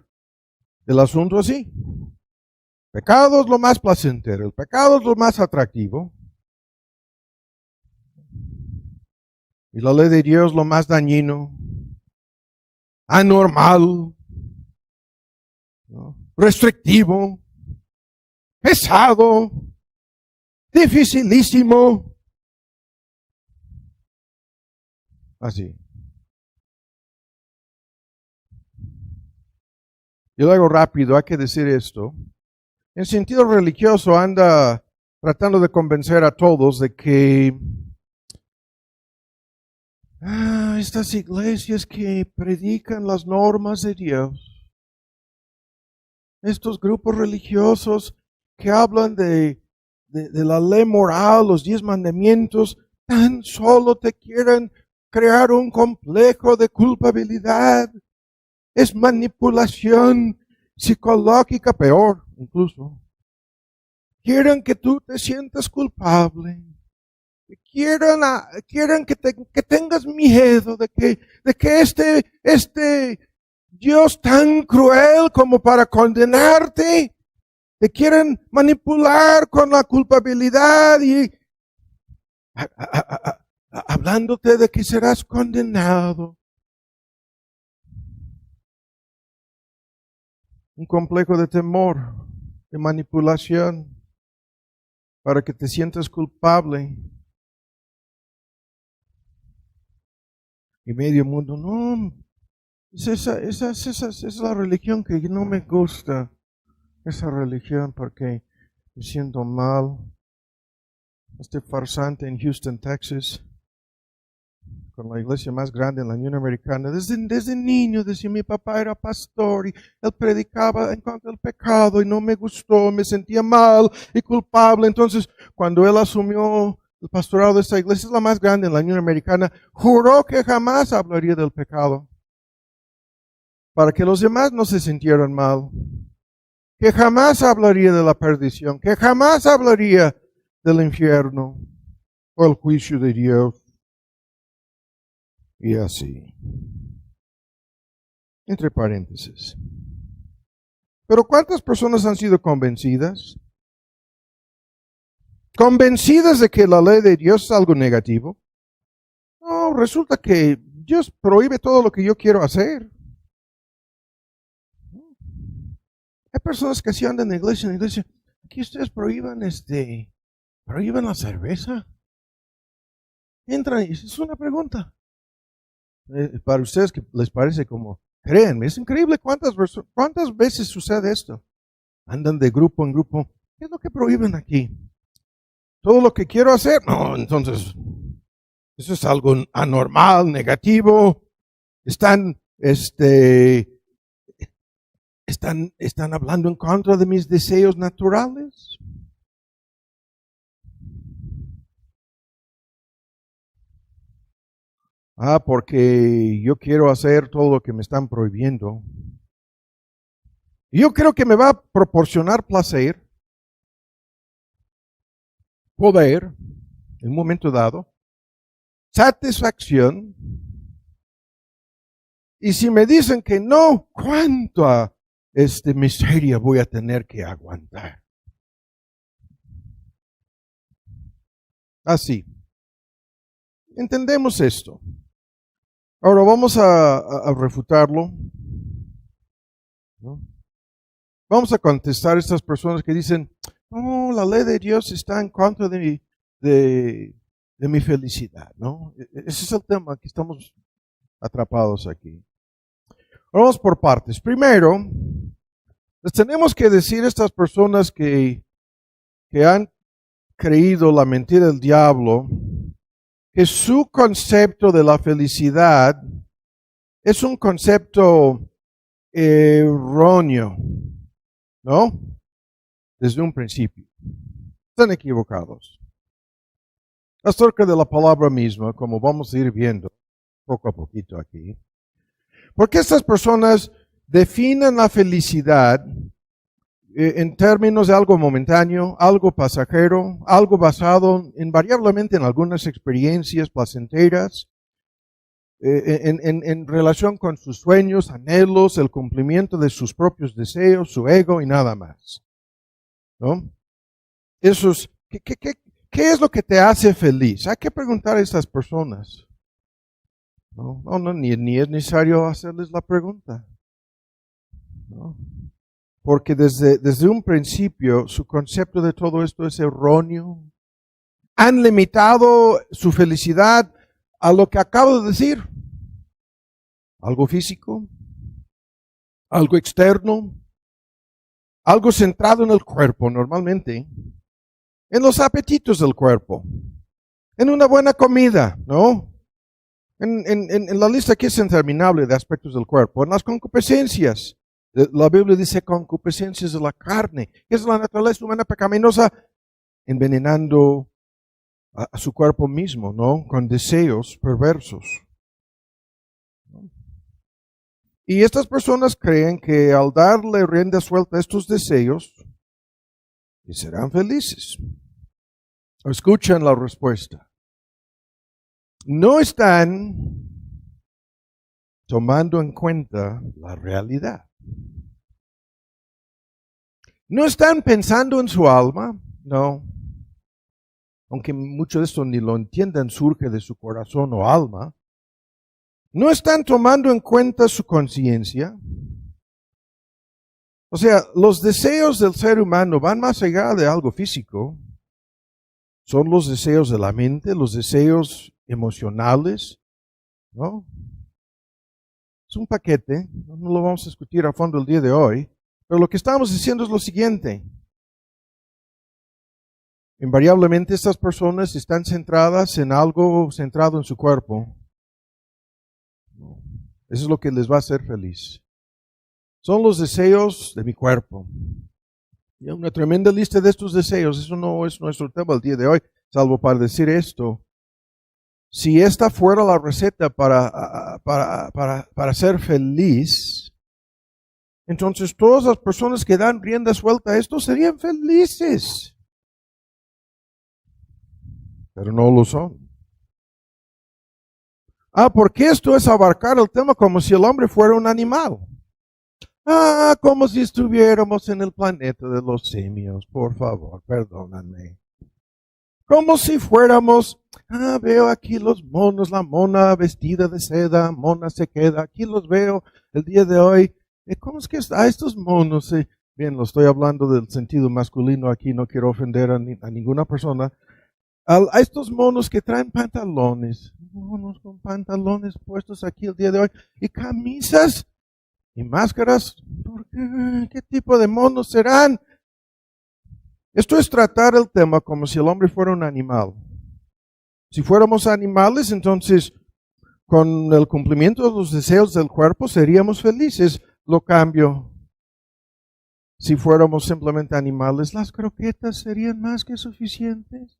El asunto así. Pecado es lo más placentero, el pecado es lo más atractivo. Y la ley de Dios lo más dañino, anormal, ¿no? Restrictivo, pesado, dificilísimo. Así. Yo lo hago rápido, hay que decir esto. En sentido religioso anda tratando de convencer a todos de que estas iglesias que predican las normas de Dios, estos grupos religiosos que hablan de la ley moral, los 10 mandamientos, tan solo te quieren crear un complejo de culpabilidad. Es manipulación psicológica, peor incluso. Quieren que tú te sientas culpable. Quieren que tengas miedo de que este Dios tan cruel como para condenarte, te quieren manipular con la culpabilidad y hablándote de que serás condenado. Un complejo de temor, de manipulación, para que te sientas culpable. Y medio mundo, no, esa es la religión que no me gusta. Esa religión porque me siento mal. Este farsante en Houston, Texas, con la iglesia más grande en la Unión Americana. Desde niño, decía, mi papá era pastor y él predicaba en contra del pecado y no me gustó, me sentía mal y culpable. Entonces, cuando él asumió el pastorado de esta iglesia, es la más grande en la Unión Americana, juró que jamás hablaría del pecado, para que los demás no se sintieran mal, que jamás hablaría de la perdición, que jamás hablaría del infierno o el juicio de Dios. Y así. Entre paréntesis. Pero ¿cuántas personas han sido convencidas? Convencidas de que la ley de Dios es algo negativo. No, resulta que Dios prohíbe todo lo que yo quiero hacer. Hay personas que así andan en la iglesia, aquí ustedes prohíban la cerveza. Entran y es una pregunta. Para ustedes que les parece como, créanme, es increíble cuántas veces sucede esto. Andan de grupo en grupo. ¿Qué es lo que prohíben aquí? Todo lo que quiero hacer. No, entonces, eso es algo anormal, negativo. Están hablando en contra de mis deseos naturales. Porque yo quiero hacer todo lo que me están prohibiendo. Yo creo que me va a proporcionar placer, poder, en un momento dado, satisfacción. Y si me dicen que no, ¿cuánta miseria voy a tener que aguantar? Así. Entendemos esto. Ahora vamos a refutarlo, ¿no? Vamos a contestar a estas personas que dicen, no, la ley de Dios está en contra de mi felicidad, ¿no? Ese es el tema que estamos atrapados aquí. Vamos por partes. Primero, les tenemos que decir a estas personas que han creído la mentira del diablo, que su concepto de la felicidad es un concepto erróneo, ¿no? Desde un principio. Están equivocados. Acerca de la palabra misma, como vamos a ir viendo poco a poquito aquí, porque estas personas definen la felicidad en términos de algo momentáneo, algo pasajero, algo basado invariablemente en algunas experiencias placenteras, en relación con sus sueños, anhelos, el cumplimiento de sus propios deseos, su ego y nada más, ¿no? Eso es, ¿qué es lo que te hace feliz? Hay que preguntar a estas personas. No, ni es necesario hacerles la pregunta, ¿no? Porque desde un principio su concepto de todo esto es erróneo. Han limitado su felicidad a lo que acabo de decir. Algo físico, algo externo, algo centrado en el cuerpo normalmente, en los apetitos del cuerpo, en una buena comida, ¿no? En la lista que es interminable de aspectos del cuerpo, en las concupiscencias. La Biblia dice concupiscencias de la carne, que es la naturaleza humana pecaminosa, envenenando a su cuerpo mismo, ¿no? Con deseos perversos. Y estas personas creen que al darle rienda suelta a estos deseos, que serán felices. Escuchan la respuesta. No están tomando en cuenta la realidad. No están pensando en su alma, no. Aunque mucho de esto ni lo entiendan, surge de su corazón o alma. No están tomando en cuenta su conciencia. O sea, los deseos del ser humano van más allá de algo físico. Son los deseos de la mente, los deseos emocionales, ¿no? Es un paquete, no lo vamos a discutir a fondo el día de hoy, pero lo que estamos diciendo es lo siguiente. Invariablemente estas personas están centradas en algo centrado en su cuerpo. Eso es lo que les va a hacer feliz. Son los deseos de mi cuerpo. Y hay una tremenda lista de estos deseos. Eso no es nuestro tema el día de hoy, salvo para decir esto. Si esta fuera la receta para ser feliz, entonces todas las personas que dan rienda suelta a esto serían felices. Pero no lo son. Porque esto es abarcar el tema como si el hombre fuera un animal. Como si estuviéramos en el planeta de los simios, por favor, perdónenme. Como si fuéramos, veo aquí los monos, la mona vestida de seda, mona se queda, aquí los veo el día de hoy. ¿Cómo es que estos monos? Bien, lo estoy hablando del sentido masculino aquí, no quiero ofender a ninguna persona. A estos monos que traen pantalones, monos con pantalones puestos aquí el día de hoy, y camisas y máscaras. ¿Qué tipo de monos serán? Esto es tratar el tema como si el hombre fuera un animal. Si fuéramos animales, entonces con el cumplimiento de los deseos del cuerpo seríamos felices. Lo cambio. Si fuéramos simplemente animales, las croquetas serían más que suficientes.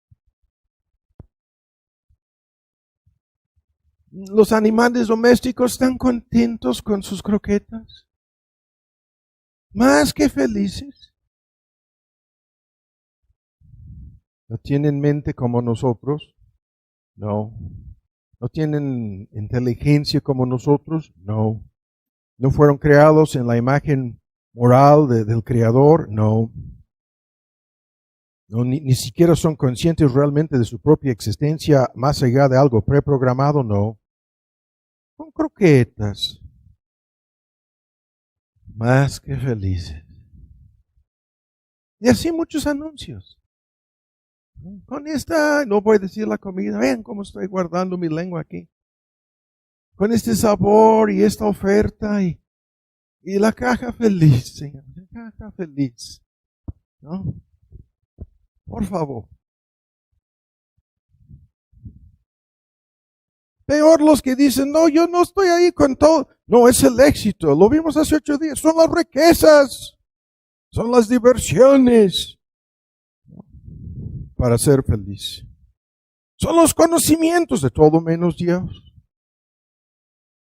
Los animales domésticos están contentos con sus croquetas. Más que felices. ¿No tienen mente como nosotros? No. ¿No tienen inteligencia como nosotros? No. ¿No fueron creados en la imagen moral del Creador? No. No, ni siquiera son conscientes realmente de su propia existencia más allá de algo preprogramado, no. Con croquetas. Más que felices. Y así muchos anuncios. Con esta, no voy a decir la comida, vean cómo estoy guardando mi lengua aquí. Con este sabor y esta oferta y la caja feliz, Señor. La caja feliz. ¿No? Por favor. Peor los que dicen, no, yo no estoy ahí con todo. No, es el éxito. Lo vimos hace 8 días. Son las riquezas. Son las diversiones. Para ser feliz. Son los conocimientos de todo menos Dios.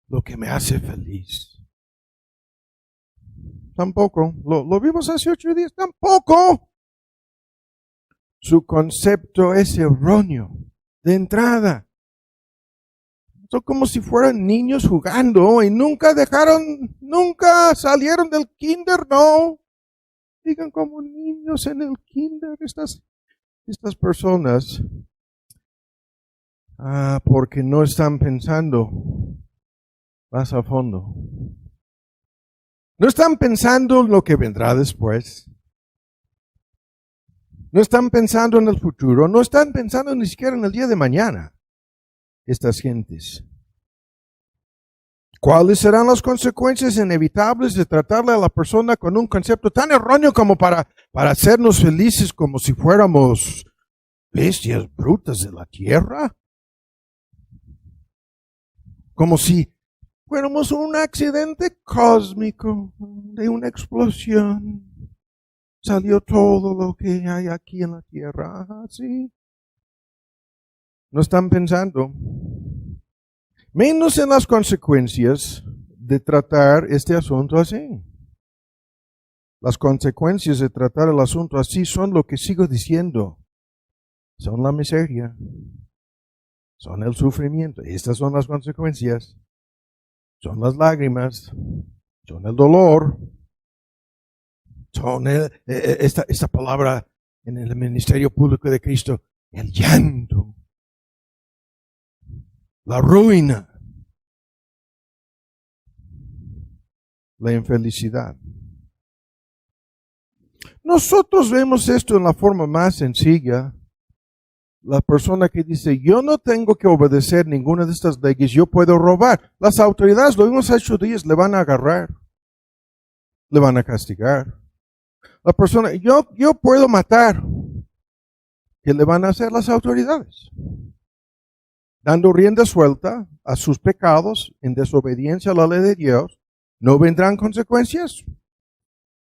Lo que me hace feliz. Tampoco. Lo vimos hace 8 días. Tampoco. Su concepto es erróneo. De entrada. Son como si fueran niños jugando y nunca salieron del kinder, no. Digan como niños en el kinder estas personas. Porque no están pensando más a fondo. No están pensando en lo que vendrá después. No están pensando en el futuro. No están pensando ni siquiera en el día de mañana. Estas gentes. ¿Cuáles serán las consecuencias inevitables de tratarle a la persona con un concepto tan erróneo como para hacernos felices como si fuéramos bestias brutas de la tierra? Como si fuéramos un accidente cósmico de una explosión. Salió todo lo que hay aquí en la tierra. ¿Sí? No están pensando. Menos en las consecuencias de tratar este asunto así. Las consecuencias de tratar el asunto así son lo que sigo diciendo. Son la miseria. Son el sufrimiento. Estas son las consecuencias. Son las lágrimas. Son el dolor. Son esta palabra en el ministerio público de Cristo. El llanto. La ruina. La infelicidad. Nosotros vemos esto en la forma más sencilla. La persona que dice, yo no tengo que obedecer ninguna de estas leyes, yo puedo robar. Las autoridades, lo vimos hace 8 días, le van a agarrar. Le van a castigar. La persona, yo puedo matar. ¿Qué le van a hacer las autoridades? Dando rienda suelta a sus pecados en desobediencia a la ley de Dios, ¿no vendrán consecuencias?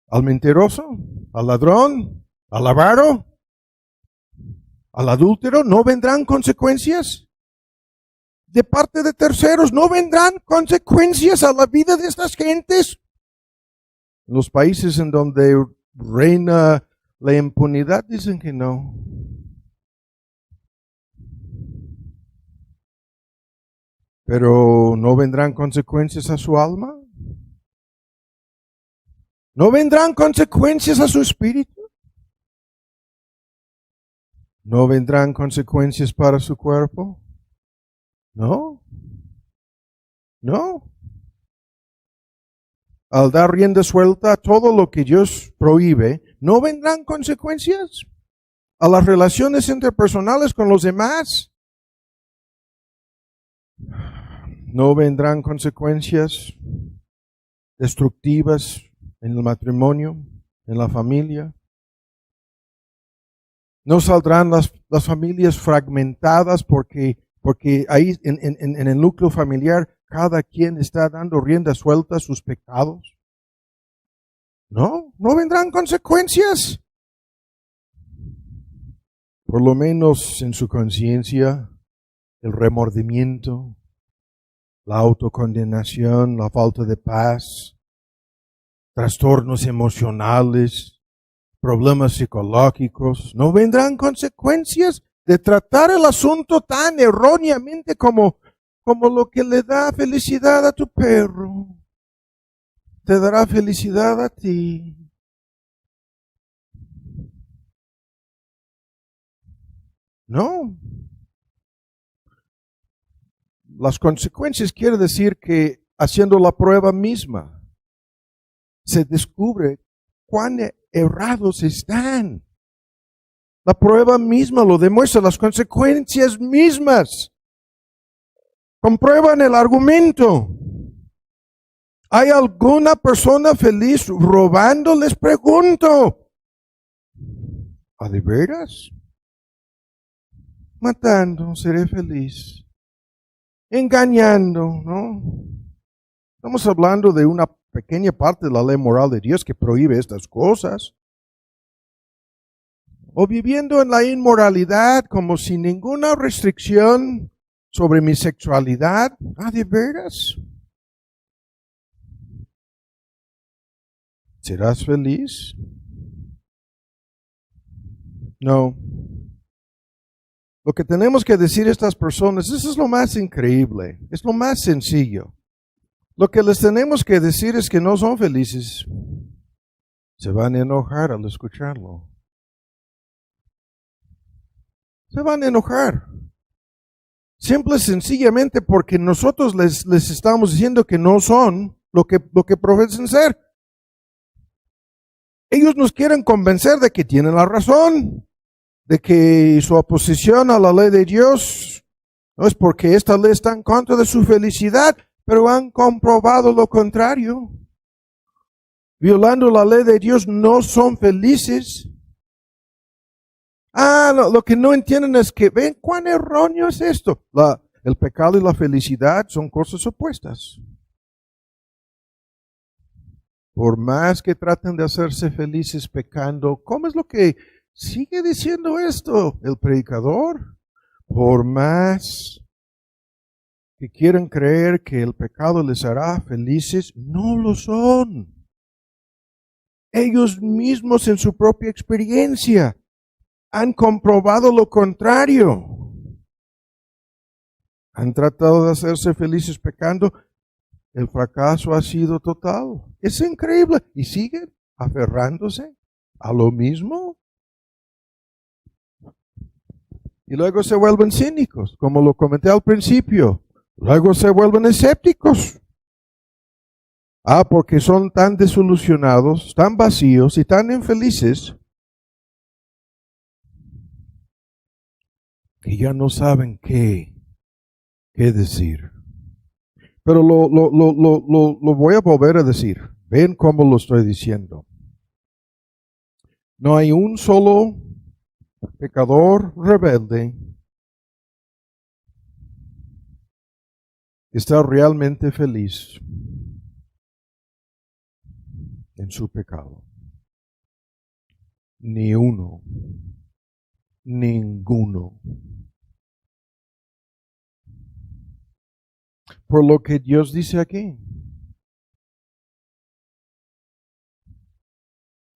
Al mentiroso, al ladrón, al avaro, al adúltero, ¿no vendrán consecuencias? De parte de terceros, ¿no vendrán consecuencias a la vida de estas gentes? En los países en donde reina la impunidad dicen que no. Pero ¿no vendrán consecuencias a su alma? ¿No vendrán consecuencias a su espíritu? ¿No vendrán consecuencias para su cuerpo? No. No. Al dar rienda suelta a todo lo que Dios prohíbe, ¿no vendrán consecuencias a las relaciones interpersonales con los demás? ¿No vendrán consecuencias destructivas en el matrimonio, en la familia? ¿No saldrán las familias fragmentadas porque ahí en el núcleo familiar cada quien está dando rienda suelta a sus pecados? No vendrán consecuencias. Por lo menos en su conciencia, el remordimiento, la autocondenación, la falta de paz, trastornos emocionales, problemas psicológicos. ¿No vendrán consecuencias de tratar el asunto tan erróneamente como lo que le da felicidad a tu perro? Te dará felicidad a ti. No. Las consecuencias quiere decir que haciendo la prueba misma se descubre cuán errados están. La prueba misma lo demuestra, las consecuencias mismas comprueban el argumento. ¿Hay alguna persona feliz robando? Les pregunto. ¿A de veras? Matando, seré feliz. Engañando, ¿no? Estamos hablando de una pequeña parte de la ley moral de Dios que prohíbe estas cosas. O viviendo en la inmoralidad como sin ninguna restricción sobre mi sexualidad. ¿Ah, de veras? ¿Serás feliz? No. Lo que tenemos que decir a estas personas, eso es lo más increíble, es lo más sencillo. Lo que les tenemos que decir es que no son felices. Se van a enojar al escucharlo. Se van a enojar. Simple y sencillamente porque nosotros les estamos diciendo que no son lo que profesan ser. Ellos nos quieren convencer de que tienen la razón, de que su oposición a la ley de Dios no es porque esta ley está en contra de su felicidad, pero han comprobado lo contrario. Violando la ley de Dios no son felices. Lo que no entienden es que ven cuán erróneo es esto. El pecado y la felicidad son cosas opuestas. Por más que traten de hacerse felices pecando, ¿cómo es lo que sigue diciendo esto el predicador? Por más que quieran creer que el pecado les hará felices, no lo son. Ellos mismos en su propia experiencia han comprobado lo contrario. Han tratado de hacerse felices pecando. El fracaso ha sido total. Es increíble. Y siguen aferrándose a lo mismo. Y luego se vuelven cínicos, como lo comenté al principio. Luego se vuelven escépticos. Porque son tan desilusionados, tan vacíos y tan infelices que ya no saben qué decir. Pero lo voy a volver a decir. Ven cómo lo estoy diciendo. No hay un solo pecador rebelde que está realmente feliz en su pecado. Ni uno. Ninguno. Por lo que Dios dice aquí.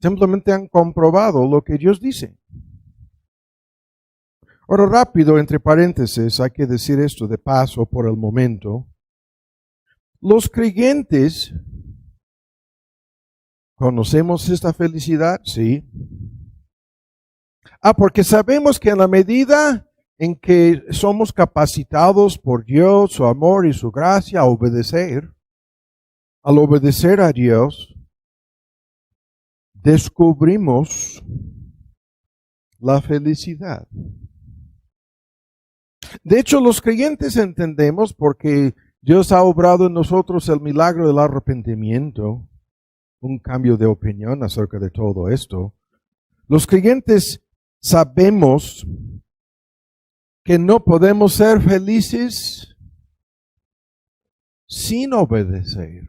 Simplemente han comprobado lo que Dios dice. Ahora rápido, entre paréntesis, hay que decir esto de paso por el momento. Los creyentes, ¿conocemos esta felicidad? Sí. Porque sabemos que en la medida en que somos capacitados por Dios, su amor y su gracia a obedecer, al obedecer a Dios, descubrimos la felicidad. De hecho, los creyentes entendemos, porque Dios ha obrado en nosotros el milagro del arrepentimiento, un cambio de opinión acerca de todo esto. Los creyentes sabemos que no podemos ser felices sin obedecer.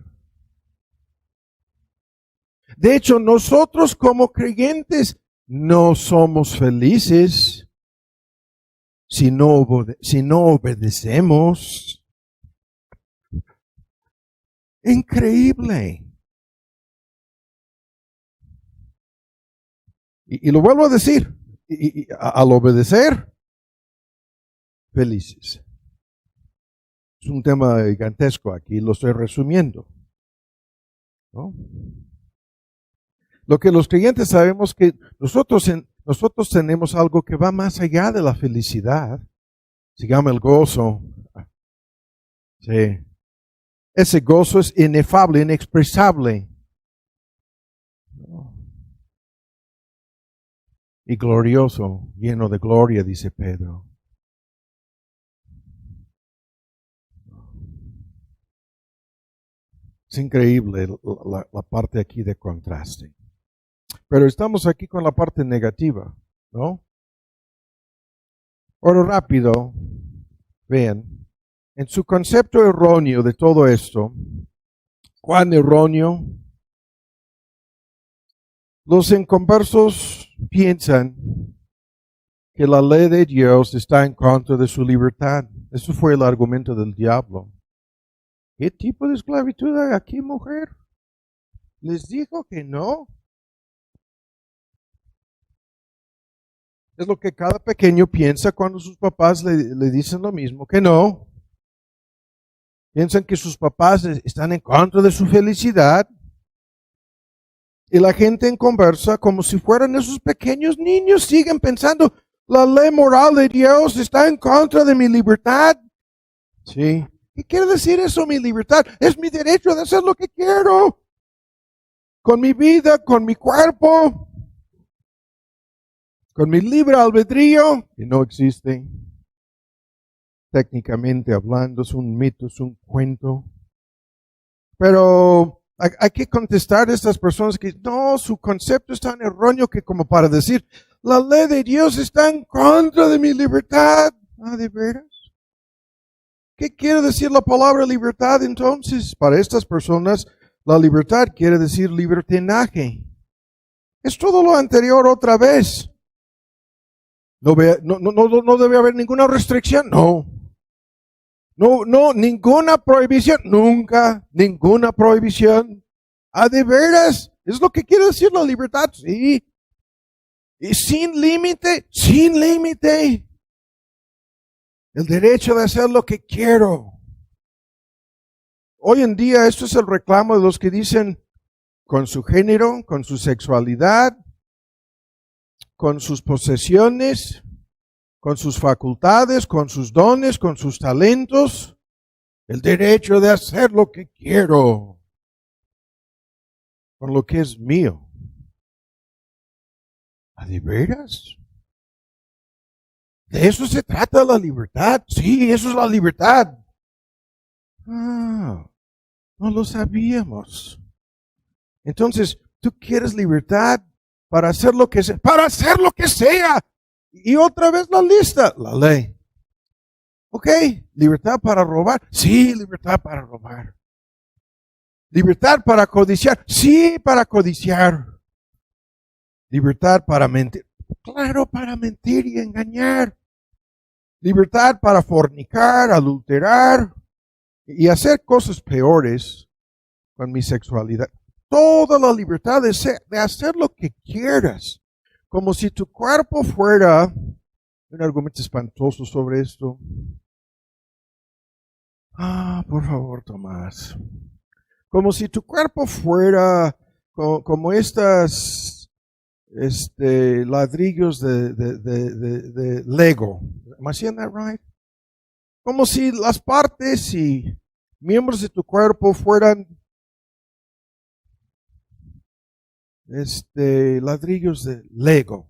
De hecho, nosotros como creyentes no somos felices si no obedecemos. Increíble. Y lo vuelvo a decir, al obedecer, felices. Es un tema gigantesco aquí, lo estoy resumiendo, ¿no? Lo que los creyentes sabemos que nosotros nosotros tenemos algo que va más allá de la felicidad. Se llama el gozo. Sí. Ese gozo es inefable, inexpresable. Y glorioso, lleno de gloria, dice Pedro. Es increíble la parte aquí de contraste. Pero estamos aquí con la parte negativa, ¿no? Ahora rápido, vean, en su concepto erróneo de todo esto, ¿cuán erróneo? Los inconversos piensan que la ley de Dios está en contra de su libertad. Eso fue el argumento del diablo. ¿Qué tipo de esclavitud hay aquí, mujer? Les dijo que no. Es lo que cada pequeño piensa cuando sus papás le dicen lo mismo, que no. Piensan que sus papás están en contra de su felicidad. Y la gente en conversa, como si fueran esos pequeños niños, siguen pensando, la ley moral de Dios está en contra de mi libertad. Sí. ¿Qué quiere decir eso, mi libertad? Es mi derecho de hacer lo que quiero. Con mi vida, con mi cuerpo, con mi libre albedrío, que no existe. Técnicamente hablando, es un mito, es un cuento. Pero hay que contestar a estas personas que no, su concepto es tan erróneo que como para decir, la ley de Dios está en contra de mi libertad. ¿Ah, de veras? ¿Qué quiere decir la palabra libertad entonces? Para estas personas, la libertad quiere decir libertinaje. Es todo lo anterior otra vez. No debe haber ninguna restricción, no. No, ninguna prohibición, nunca, ninguna prohibición. ¿Ah, de veras? ¿Es lo que quiere decir la libertad? Sí. Y sin límite, sin límite. El derecho de hacer lo que quiero. Hoy en día esto es el reclamo de los que dicen con su género, con su sexualidad, con sus posesiones, con sus facultades, con sus dones, con sus talentos, el derecho de hacer lo que quiero, con lo que es mío. ¿A de veras? ¿De eso se trata la libertad? Sí, eso es la libertad. Ah, no lo sabíamos. Entonces, ¿tú quieres libertad para hacer lo que sea? ¡Para hacer lo que sea! Y otra vez la lista, la ley. Ok, libertad para robar. Sí, libertad para robar. Libertad para codiciar. Sí, para codiciar. Libertad para mentir. Claro, para mentir y engañar. Libertad para fornicar, adulterar y hacer cosas peores con mi sexualidad. Toda la libertad de hacer lo que quieras. Como si tu cuerpo fuera, un argumento espantoso sobre esto. Por favor, Tomás. Como si tu cuerpo fuera como estas ladrillos de Lego. Am I saying that right? Como si las partes y miembros de tu cuerpo fueran ladrillos de Lego.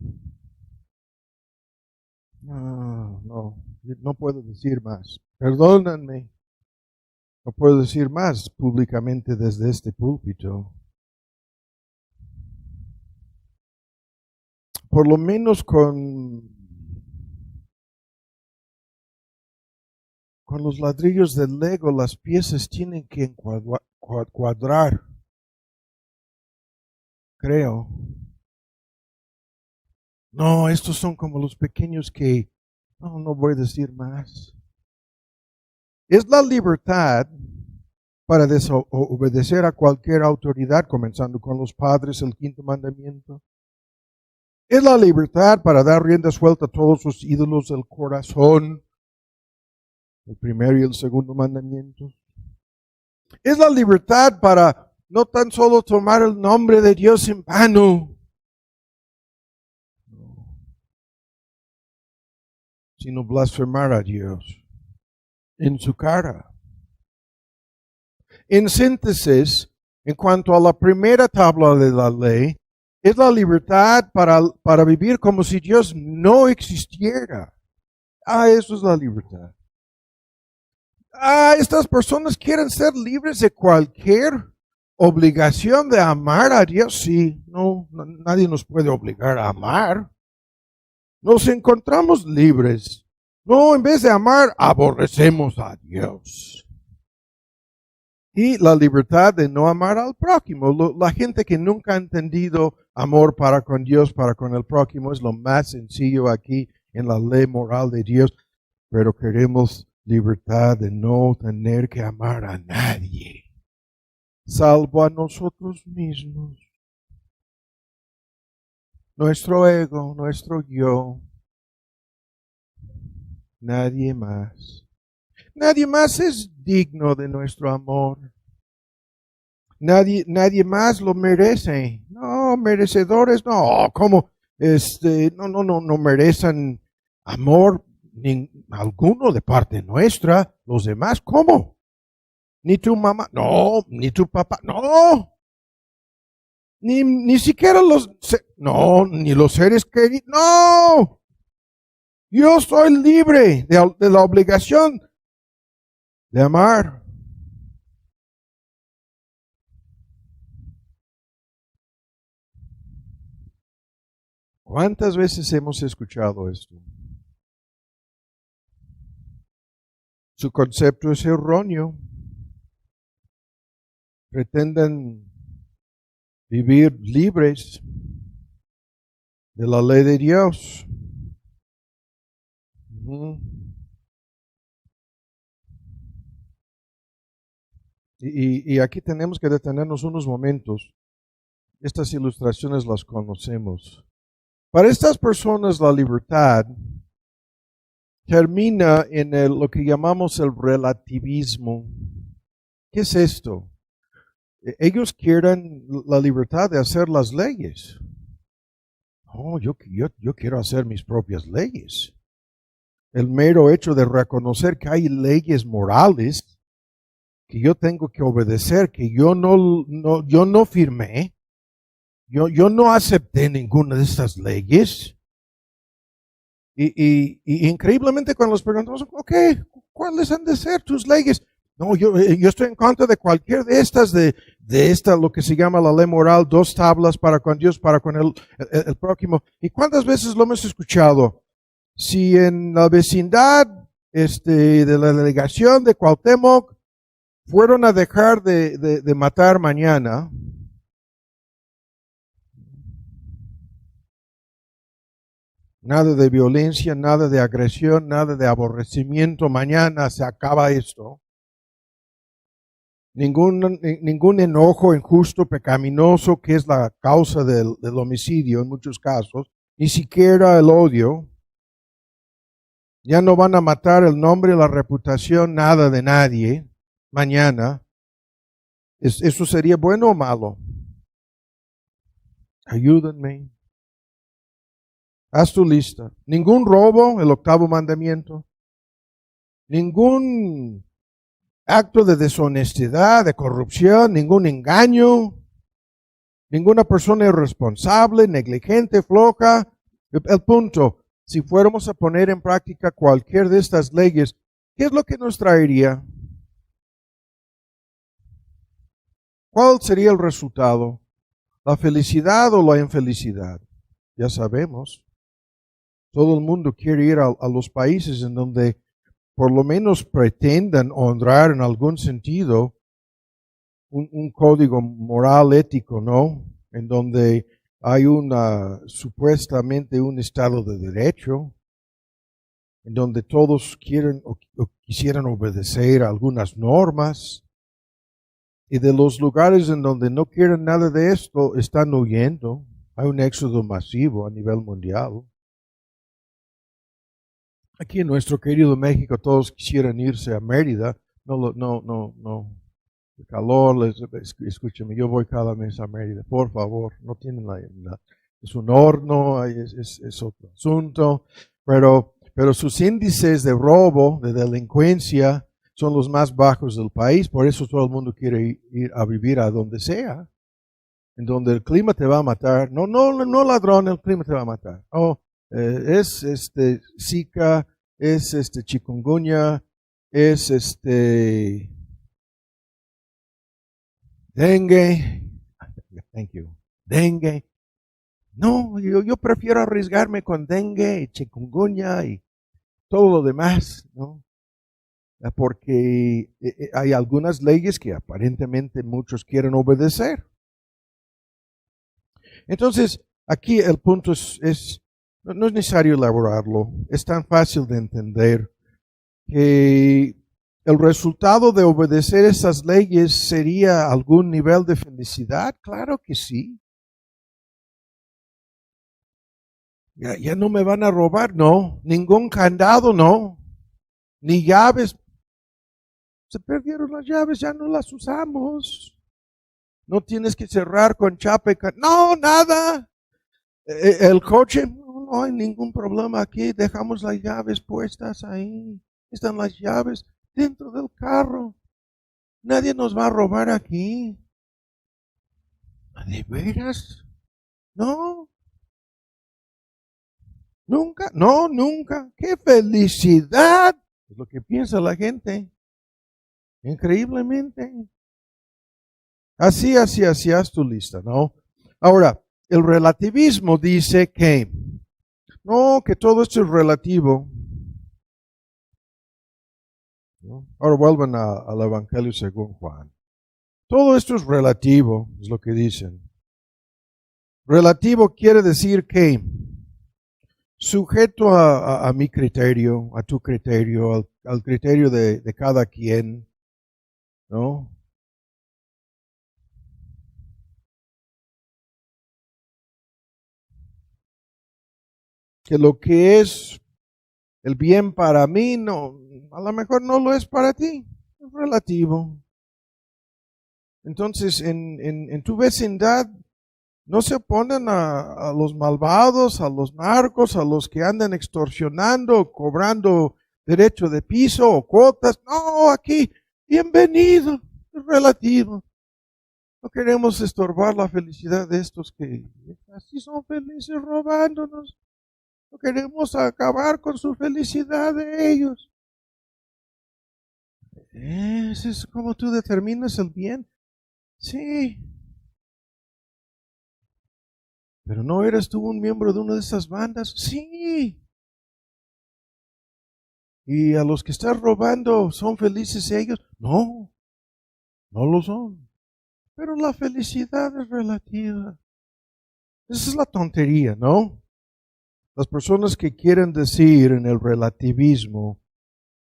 No puedo decir más. Perdónenme. No puedo decir más públicamente desde este púlpito. Por lo menos con los ladrillos de Lego, las piezas tienen que cuadrar. Creo. No, estos son como los pequeños que... No voy a decir más. Es la libertad para obedecer a cualquier autoridad, comenzando con los padres, el quinto mandamiento. Es la libertad para dar rienda suelta a todos los ídolos del corazón, el primero y el segundo mandamiento. Es la libertad para no tan solo tomar el nombre de Dios en vano. sino blasfemar a Dios en su cara. En síntesis, en cuanto a la primera tabla de la ley, es la libertad para vivir como si Dios no existiera. Eso es la libertad. Estas personas quieren ser libres de cualquier obligación de amar a Dios. Sí, nadie nos puede obligar a amar. Nos encontramos libres. No, en vez de amar, aborrecemos a Dios. Y la libertad de no amar al prójimo. La gente que nunca ha entendido amor para con Dios, para con el prójimo, es lo más sencillo aquí en la ley moral de Dios. Pero queremos libertad de no tener que amar a nadie, salvo a nosotros mismos. Nuestro ego, nuestro yo. Nadie más. Nadie más es digno de nuestro amor. Nadie más lo merece. No, merecedores, no. ¿Cómo? No merecen amor alguno de parte nuestra. Los demás, ¿cómo? Ni tu mamá, no. Ni tu papá, no. Ni siquiera ni los seres queridos, no. Yo soy libre de la obligación de amar. ¿Cuántas veces hemos escuchado esto? Su concepto es erróneo. Pretenden vivir libres de la ley de Dios. Y aquí tenemos que detenernos unos momentos. Estas ilustraciones las conocemos. Para estas personas la libertad termina en lo que llamamos el relativismo. ¿Qué es esto? Ellos quieren la libertad de hacer las leyes. Yo quiero hacer mis propias leyes. El mero hecho de reconocer que hay leyes morales que yo tengo que obedecer, que yo no firmé, yo no acepté ninguna de estas leyes. Y increíblemente cuando les preguntamos, ok, ¿cuáles han de ser tus leyes? No, yo estoy en contra de cualquier de estas, de esta, lo que se llama la ley moral, 2 tablas para con Dios, para con el prójimo. ¿Y cuántas veces lo hemos escuchado? Si en la vecindad de la delegación de Cuauhtémoc fueron a dejar de matar mañana, nada de violencia, nada de agresión, nada de aborrecimiento, mañana se acaba esto. Ningún enojo injusto, pecaminoso, que es la causa del homicidio en muchos casos, ni siquiera el odio. Ya no van a matar el nombre, la reputación, nada de nadie mañana. ¿Eso sería bueno o malo? Ayúdenme. Haz tu lista. Ningún robo, el 8º mandamiento. Ningún acto de deshonestidad, de corrupción, ningún engaño. Ninguna persona irresponsable, negligente, floja. El punto, si fuéramos a poner en práctica cualquier de estas leyes, ¿qué es lo que nos traería? ¿Cuál sería el resultado? ¿La felicidad o la infelicidad? Ya sabemos. Todo el mundo quiere ir a los países en donde por lo menos pretendan honrar en algún sentido un código moral ético, ¿no? En donde hay supuestamente un Estado de Derecho, en donde todos quieren o quisieran obedecer a algunas normas, y de los lugares en donde no quieren nada de esto están huyendo. Hay un éxodo masivo a nivel mundial. Aquí en nuestro querido México todos quisieran irse a Mérida. No. El calor, escúchame, yo voy cada mes a Mérida, por favor. No tienen es un horno, es otro asunto. Pero pero sus índices de robo, de delincuencia, son los más bajos del país. Por eso todo el mundo quiere ir a vivir a donde sea, en donde el clima te va a matar. No, ladrón, el clima te va a matar. Es Zika, es chikungunya, es dengue. Thank you. Dengue. No, yo prefiero arriesgarme con dengue y chikungunya y todo lo demás, ¿no? Porque hay algunas leyes que aparentemente muchos quieren obedecer. Entonces, aquí el punto no es necesario elaborarlo, es tan fácil de entender que el resultado de obedecer esas leyes sería algún nivel de felicidad. Claro que sí. Ya no me van a robar, no. Ningún candado, no. Ni llaves. Se perdieron las llaves, ya no las usamos. No tienes que cerrar con chapa y no, nada. El coche, no hay ningún problema aquí. Dejamos las llaves puestas ahí. Están las llaves dentro del carro. Nadie nos va a robar aquí. ¿De veras? No. Nunca, no, nunca. ¡Qué felicidad! Es lo que piensa la gente. Increíblemente. Así, haz tu lista, ¿no? Ahora, el relativismo dice que, no, que todo esto es relativo. ¿No? Ahora vuelvan al Evangelio según Juan. Todo esto es relativo, es lo que dicen. Relativo quiere decir que sujeto a mi criterio, a tu criterio, al criterio de cada quien, ¿no? Que lo que es el bien para mí, no, a lo mejor no lo es para ti, es relativo. Entonces, en tu vecindad, no se oponen a los malvados, a los narcos, a los que andan extorsionando, cobrando derecho de piso o cuotas. No, aquí, bienvenido, es relativo. No queremos estorbar la felicidad de estos que así son felices robándonos. No queremos acabar con su felicidad de ellos. ¿Eso es como tú determinas el bien? Sí. ¿Pero no eres tú un miembro de una de esas bandas? Sí. ¿Y a los que estás robando son felices ellos? No, no lo son. Pero la felicidad es relativa. Esa es la tontería, ¿no? Las personas que quieren decir en el relativismo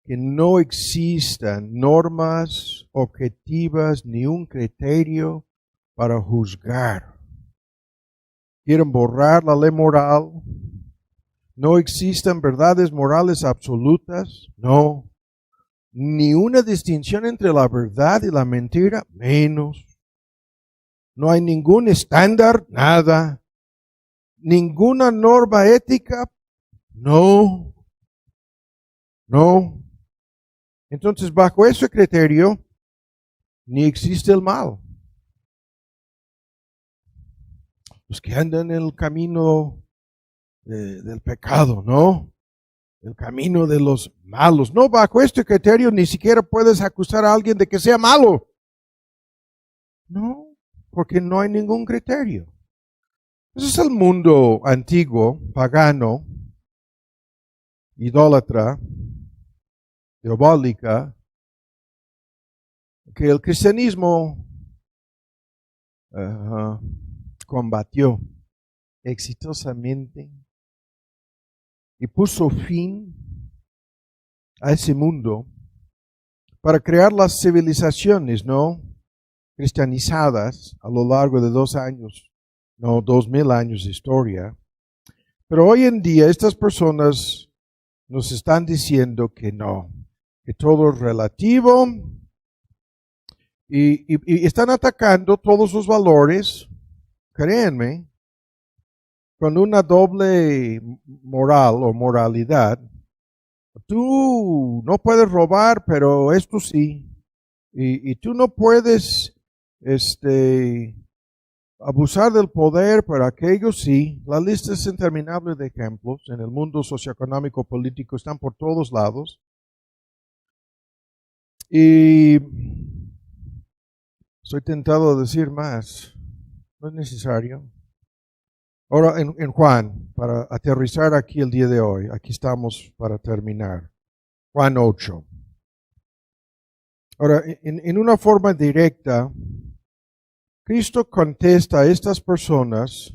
que no existan normas objetivas ni un criterio para juzgar. Quieren borrar la ley moral. No existen verdades morales absolutas. No. Ni una distinción entre la verdad y la mentira. Menos. No hay ningún estándar. Nada. Ninguna norma ética. No. No. Entonces, bajo ese criterio, ni existe el mal. Los que andan en el camino del pecado, ¿no? El camino de los malos. No, bajo este criterio ni siquiera puedes acusar a alguien de que sea malo. No, porque no hay ningún criterio. Ese es el mundo antiguo, pagano, idólatra, diabólica, que el cristianismo combatió exitosamente y puso fin a ese mundo para crear las civilizaciones, ¿no? Cristianizadas a lo largo de 2000 años de historia. Pero hoy en día estas personas nos están diciendo que no, que todo es relativo y están atacando todos los valores, créanme, con una doble moral o moralidad. Tú no puedes robar, pero esto sí. Y tú no puedes abusar del poder, pero aquello sí. La lista es interminable de ejemplos. En el mundo socioeconómico político están por todos lados. Y estoy tentado a decir más. No es necesario. Ahora en Juan, para aterrizar aquí el día de hoy, aquí estamos para terminar. Juan 8. Ahora, en una forma directa, Cristo contesta a estas personas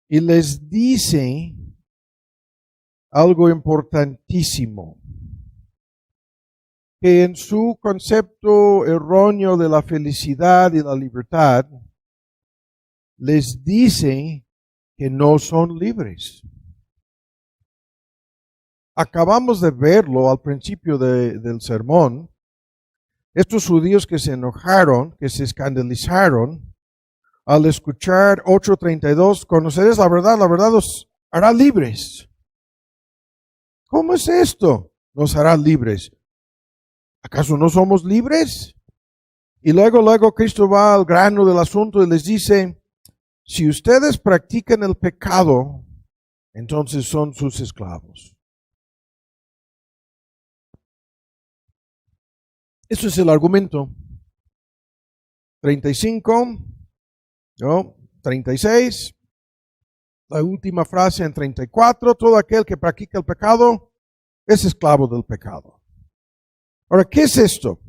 y les dice algo importantísimo, que en su concepto erróneo de la felicidad y la libertad, les dice que no son libres. Acabamos de verlo al principio del sermón. Estos judíos que se enojaron, que se escandalizaron, al escuchar 8:32, conoceréis la verdad os hará libres. ¿Cómo es esto? Nos hará libres. ¿Acaso no somos libres? Y luego Cristo va al grano del asunto y les dice, si ustedes practican el pecado, entonces son sus esclavos. Eso es el argumento. 35, ¿no? 36, la última frase en 34, todo aquel que practica el pecado es esclavo del pecado. Ahora, ¿qué es esto?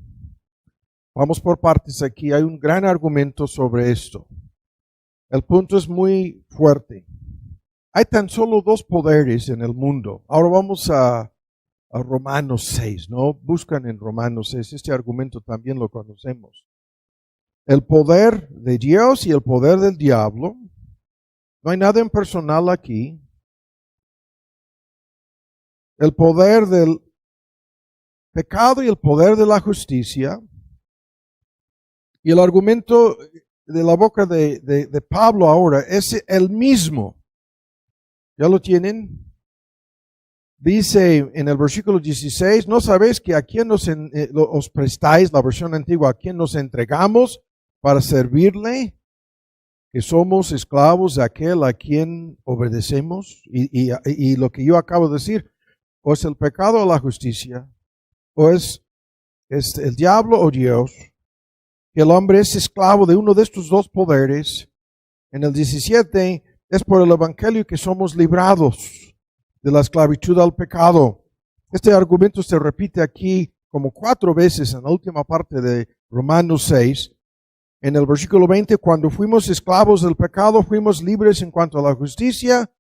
Vamos por partes aquí, hay un gran argumento sobre esto. El punto es muy fuerte. Hay tan solo dos poderes en el mundo. Ahora vamos a Romanos 6, ¿no? Buscan en Romanos 6, este argumento también lo conocemos. El poder de Dios y el poder del diablo. No hay nada impersonal aquí. El poder del pecado y el poder de la justicia. Y el argumento de la boca de Pablo ahora es el mismo. ¿Ya lo tienen? Dice en el versículo 16, ¿no sabéis que a quién os prestáis, la versión antigua, a quién nos entregamos para servirle? Que somos esclavos de aquel a quien obedecemos. Y lo que yo acabo de decir, o es el pecado o la justicia, o es el diablo o Dios. Que el hombre es esclavo de uno de estos dos poderes. En el 17, es por el evangelio que somos librados de la esclavitud al pecado. Este argumento se repite aquí como 4 veces en la última parte de Romanos 6. En el versículo 20, cuando fuimos esclavos del pecado, fuimos libres en cuanto a la justicia.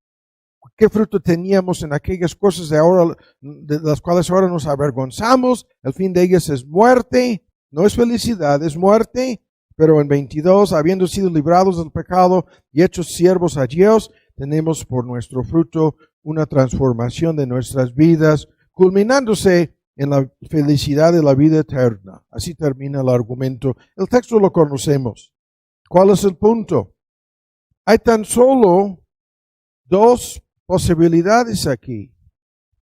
¿Qué fruto teníamos en aquellas cosas de las cuales ahora nos avergonzamos? El fin de ellas es muerte, no es felicidad, es muerte. Pero en 22, habiendo sido librados del pecado y hechos siervos a Dios, tenemos por nuestro fruto una transformación de nuestras vidas, culminándose en la felicidad de la vida eterna. Así termina el argumento. El texto lo conocemos. ¿Cuál es el punto? Hay tan solo dos posibilidades aquí.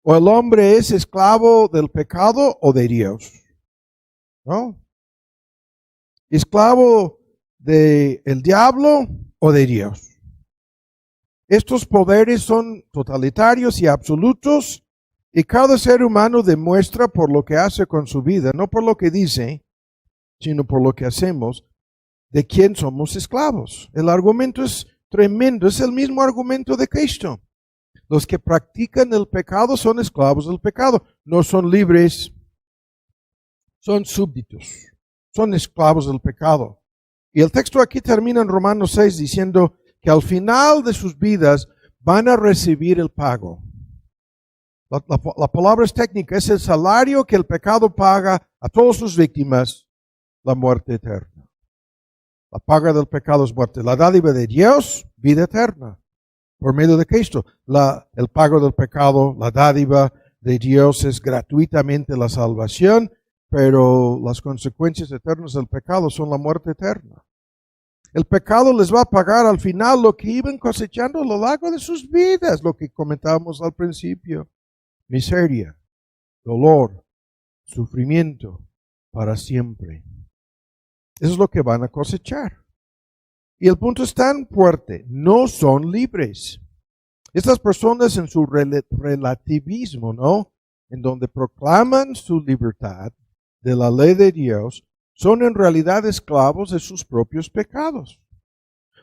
O el hombre es esclavo del pecado o de Dios. ¿No? Esclavo del diablo o de Dios. Estos poderes son totalitarios y absolutos y cada ser humano demuestra por lo que hace con su vida, no por lo que dice, sino por lo que hacemos, de quién somos esclavos. El argumento es tremendo, es el mismo argumento de Cristo. Los que practican el pecado son esclavos del pecado, no son libres, son súbditos, son esclavos del pecado. Y el texto aquí termina en Romanos 6 diciendo que al final de sus vidas van a recibir el pago. La palabra es técnica, es el salario que el pecado paga a todas sus víctimas, la muerte eterna. La paga del pecado es muerte. La dádiva de Dios, vida eterna, por medio de Cristo. El pago del pecado, la dádiva de Dios es gratuitamente la salvación, pero las consecuencias eternas del pecado son la muerte eterna. El pecado les va a pagar al final lo que iban cosechando a lo largo de sus vidas, lo que comentábamos al principio. Miseria, dolor, sufrimiento para siempre. Eso es lo que van a cosechar. Y el punto es tan fuerte, no son libres. Estas personas en su relativismo, ¿no? En donde proclaman su libertad de la ley de Dios, son en realidad esclavos de sus propios pecados.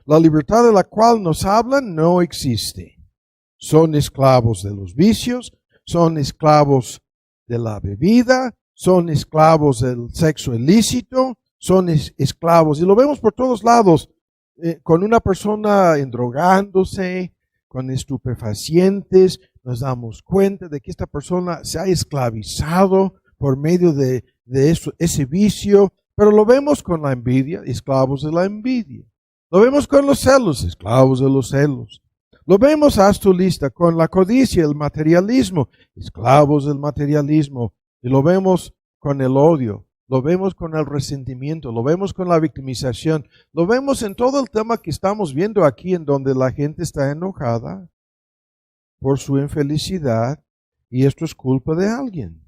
La libertad de la cual nos hablan no existe. Son esclavos de los vicios, son esclavos de la bebida, son esclavos del sexo ilícito, son esclavos. Y lo vemos por todos lados, con una persona endrogándose, con estupefacientes, nos damos cuenta de que esta persona se ha esclavizado por medio de eso, ese vicio, pero lo vemos con la envidia, esclavos de la envidia. Lo vemos con los celos, esclavos de los celos. Lo vemos hasta lista con la codicia, el materialismo, esclavos del materialismo. Y lo vemos con el odio, lo vemos con el resentimiento, lo vemos con la victimización, lo vemos en todo el tema que estamos viendo aquí, en donde la gente está enojada por su infelicidad y esto es culpa de alguien.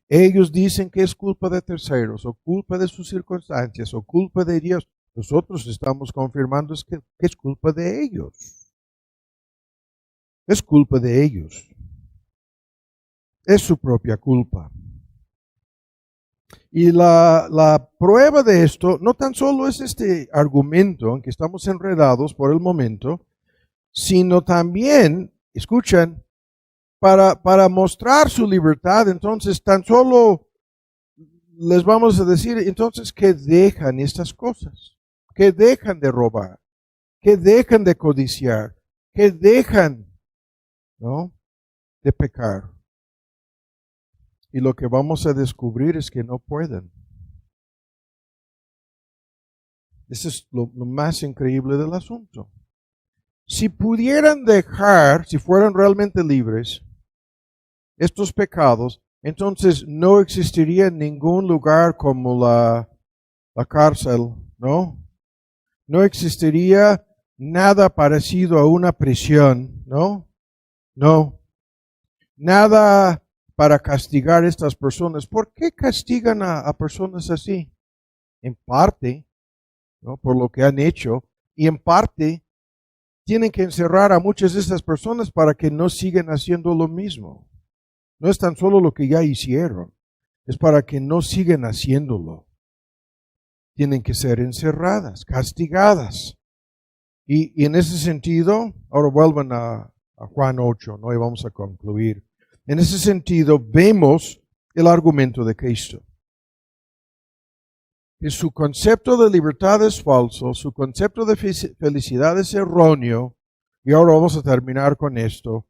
Ellos dicen que es culpa de terceros, o culpa de sus circunstancias, o culpa de Dios. Nosotros estamos confirmando que es culpa de ellos. Es culpa de ellos. Es su propia culpa. Y la prueba de esto no tan solo es este argumento en que estamos enredados por el momento, sino también, escuchan, para mostrar su libertad, entonces tan solo les vamos a decir entonces que dejan estas cosas, que dejan de robar, que dejan de codiciar, que dejan, ¿no?, de pecar. Y lo que vamos a descubrir es que no pueden. Eso es lo más increíble del asunto. Si pudieran dejar, si fueran realmente libres, estos pecados, entonces no existiría ningún lugar como la cárcel, ¿no? No existiría nada parecido a una prisión, ¿no? No. Nada para castigar a estas personas. ¿Por qué castigan a personas así? En parte, ¿no?, por lo que han hecho, y en parte tienen que encerrar a muchas de estas personas para que no sigan haciendo lo mismo. No es tan solo lo que ya hicieron, es para que no sigan haciéndolo. Tienen que ser encerradas, castigadas. Y en ese sentido, ahora vuelvan a Juan 8, ¿no?, y vamos a concluir. En ese sentido, vemos el argumento de Cristo. Que su concepto de libertad es falso, su concepto de felicidad es erróneo, y ahora vamos a terminar con esto.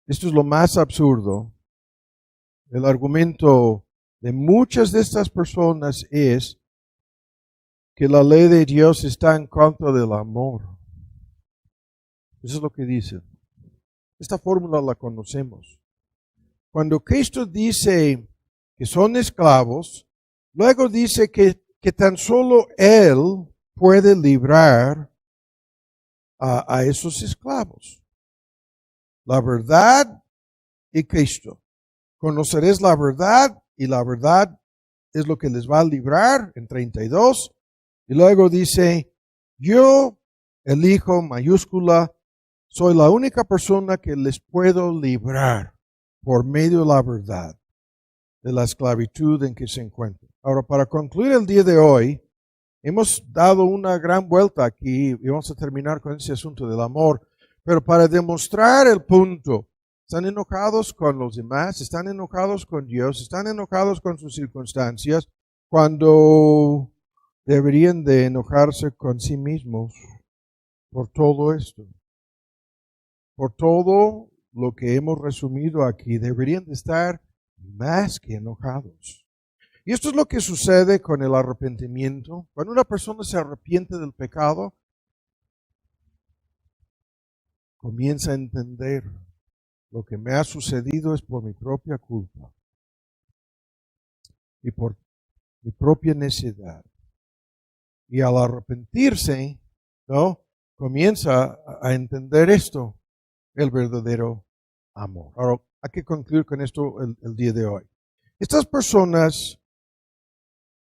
Esto es lo más absurdo. El argumento de muchas de estas personas es que la ley de Dios está en contra del amor. Eso es lo que dicen. Esta fórmula la conocemos. Cuando Cristo dice que son esclavos, luego dice que tan solo Él puede librar a esos esclavos. La verdad y Cristo. Conoceréis la verdad y la verdad es lo que les va a librar en 32. Y luego dice, yo, el Hijo, mayúscula, soy la única persona que les puedo librar por medio de la verdad de la esclavitud en que se encuentran. Ahora, para concluir el día de hoy, hemos dado una gran vuelta aquí y vamos a terminar con ese asunto del amor, pero para demostrar el punto, están enojados con los demás, están enojados con Dios, están enojados con sus circunstancias, cuando deberían de enojarse con sí mismos por todo esto. Por todo lo que hemos resumido aquí, deberían de estar más que enojados. Y esto es lo que sucede con el arrepentimiento. Cuando una persona se arrepiente del pecado, comienza a entender lo que me ha sucedido es por mi propia culpa y por mi propia necedad. Y al arrepentirse, ¿no?, comienza a entender esto, el verdadero amor. Ahora, hay que concluir con esto el día de hoy. Estas personas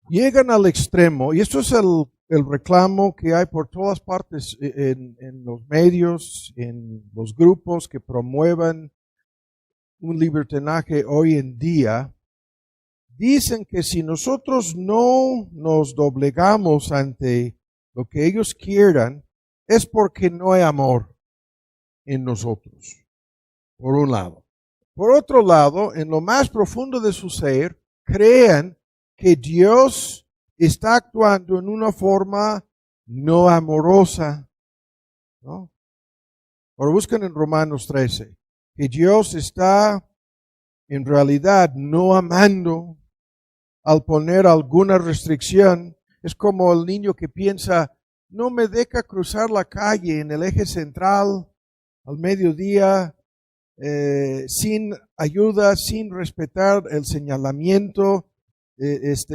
llegan al extremo, y esto es el reclamo que hay por todas partes en los medios, en los grupos que promuevan un libertinaje hoy en día. Dicen que si nosotros no nos doblegamos ante lo que ellos quieran, es porque no hay amor en nosotros, por un lado. Por otro lado, en lo más profundo de su ser, crean que Dios está actuando en una forma no amorosa, ¿no? Ahora buscan en Romanos 13, que Dios está en realidad no amando al poner alguna restricción. Es como el niño que piensa, no me deja cruzar la calle en el eje central al mediodía, sin ayuda, sin respetar el señalamiento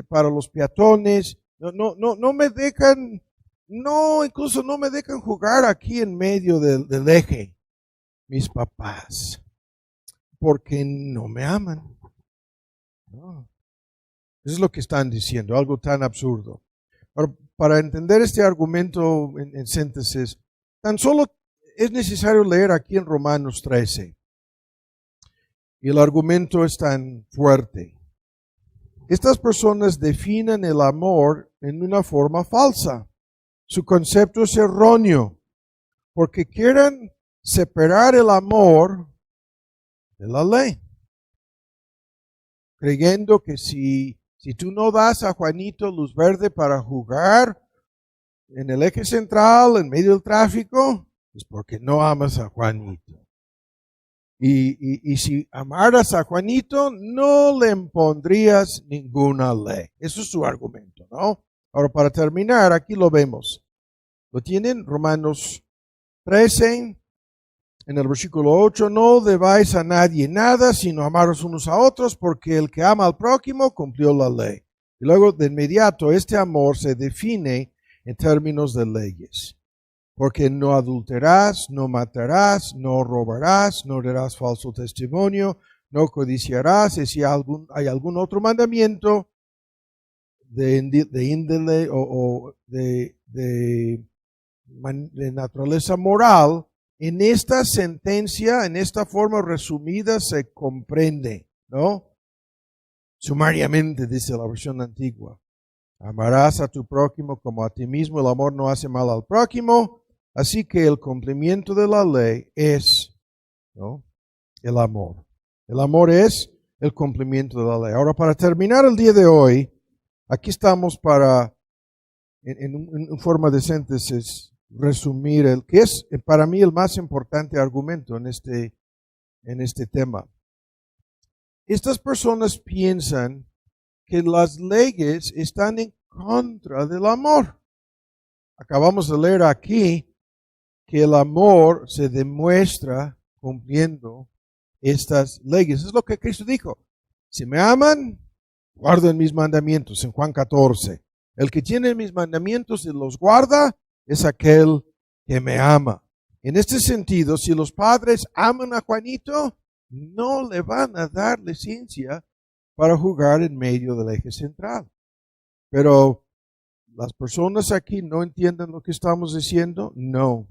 para los peatones. No me dejan, incluso no me dejan jugar aquí en medio del eje, mis papás, porque no me aman. No. Eso es lo que están diciendo, algo tan absurdo. Ahora, para entender este argumento en síntesis, tan solo es necesario leer aquí en Romanos 13. Y el argumento es tan fuerte. Estas personas definen el amor en una forma falsa. Su concepto es erróneo, porque quieren separar el amor de la ley, creyendo que si tú no das a Juanito luz verde para jugar en el eje central, en medio del tráfico, es porque no amas a Juanito. Y si amaras a Juanito, no le impondrías ninguna ley. Eso es su argumento, ¿no? Ahora, para terminar, aquí lo vemos. ¿Lo tienen? Romanos 13, en el versículo 8, no debáis a nadie nada, sino amaros unos a otros, porque el que ama al prójimo cumplió la ley. Y luego, de inmediato, este amor se define en términos de leyes. Porque no adulterarás, no matarás, no robarás, no darás falso testimonio, no codiciarás, y si hay algún otro mandamiento de índole o de naturaleza moral, en esta sentencia, en esta forma resumida, se comprende, ¿no? Sumariamente, dice la versión antigua. Amarás a tu prójimo como a ti mismo, el amor no hace mal al prójimo, así que el cumplimiento de la ley es, ¿no?, el amor. El amor es el cumplimiento de la ley. Ahora, para terminar el día de hoy, aquí estamos para, en forma de síntesis, resumir el que es para mí el más importante argumento en este tema. Estas personas piensan que las leyes están en contra del amor. Acabamos de leer aquí que el amor se demuestra cumpliendo estas leyes. Es lo que Cristo dijo. Si me aman, guarden mis mandamientos, en Juan 14. El que tiene mis mandamientos y los guarda es aquel que me ama. En este sentido, si los padres aman a Juanito, no le van a dar licencia para jugar en medio del eje central. Pero las personas aquí no entienden lo que estamos diciendo. No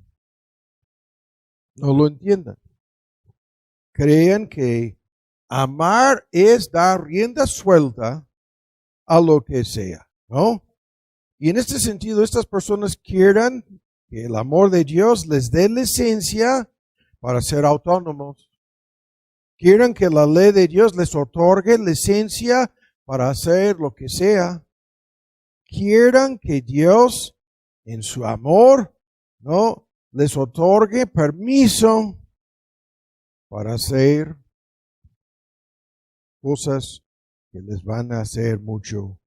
lo entiendan. Creen que amar es dar rienda suelta a lo que sea, ¿no? Y en este sentido, estas personas quieren que el amor de Dios les dé licencia para ser autónomos. Quieren que la ley de Dios les otorgue licencia para hacer lo que sea. Quieren que Dios, en su amor, ¿no?, les otorgue permiso para hacer cosas que les van a hacer mucho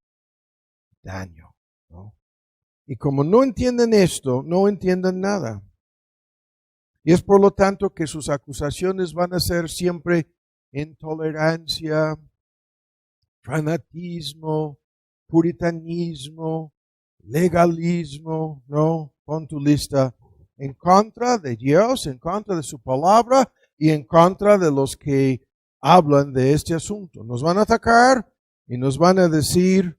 daño, ¿no? Y como no entienden esto, no entienden nada. Y es por lo tanto que sus acusaciones van a ser siempre intolerancia, fanatismo, puritanismo, legalismo, ¿no? Pon tu lista, en contra de Dios, en contra de su palabra y en contra de los que hablan de este asunto. Nos van a atacar y nos van a decir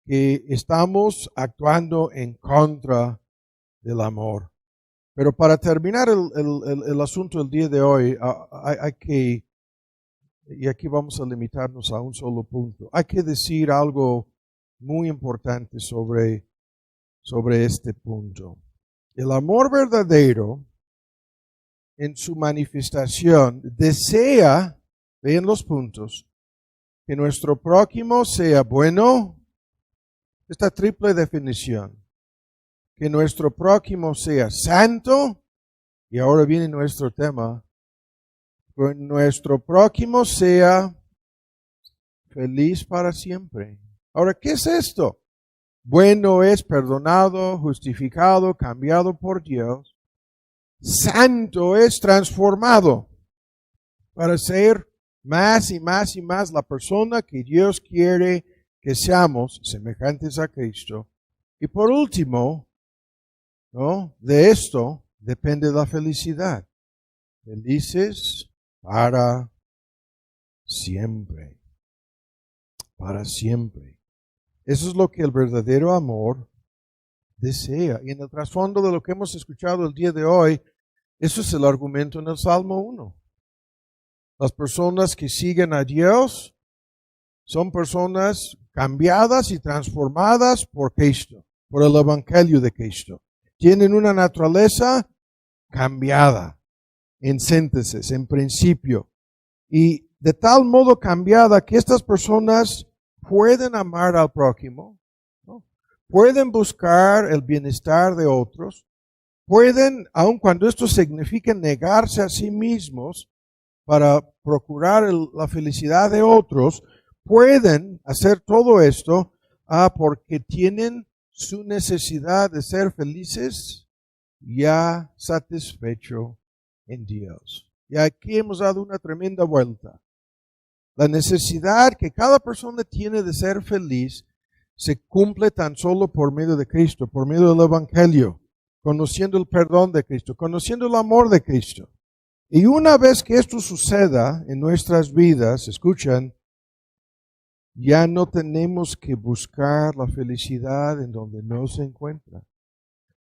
que estamos actuando en contra del amor. Pero para terminar el asunto del día de hoy, hay que, y aquí vamos a limitarnos a un solo punto, hay que decir algo muy importante sobre este punto. El amor verdadero, en su manifestación, desea, vean los puntos, que nuestro prójimo sea bueno, esta triple definición, que nuestro prójimo sea santo, y ahora viene nuestro tema, que nuestro prójimo sea feliz para siempre. Ahora, ¿qué es esto? Bueno es perdonado, justificado, cambiado por Dios. Santo es transformado para ser más y más y más la persona que Dios quiere que seamos, semejantes a Cristo. Y por último, ¿no? De esto depende la felicidad. Felices para siempre. Para siempre. Eso es lo que el verdadero amor desea. Y en el trasfondo de lo que hemos escuchado el día de hoy, eso es el argumento en el Salmo 1. Las personas que siguen a Dios son personas cambiadas y transformadas por Cristo, por el Evangelio de Cristo. Tienen una naturaleza cambiada, en síntesis, en principio. Y de tal modo cambiada que estas personas pueden amar al prójimo, ¿no? Pueden buscar el bienestar de otros, pueden, aun cuando esto significa negarse a sí mismos para procurar la felicidad de otros, pueden hacer todo esto porque tienen su necesidad de ser felices ya satisfecho en Dios. Y aquí hemos dado una tremenda vuelta. La necesidad que cada persona tiene de ser feliz se cumple tan solo por medio de Cristo, por medio del Evangelio, conociendo el perdón de Cristo, conociendo el amor de Cristo. Y una vez que esto suceda en nuestras vidas, escuchan, ya no tenemos que buscar la felicidad en donde no se encuentra.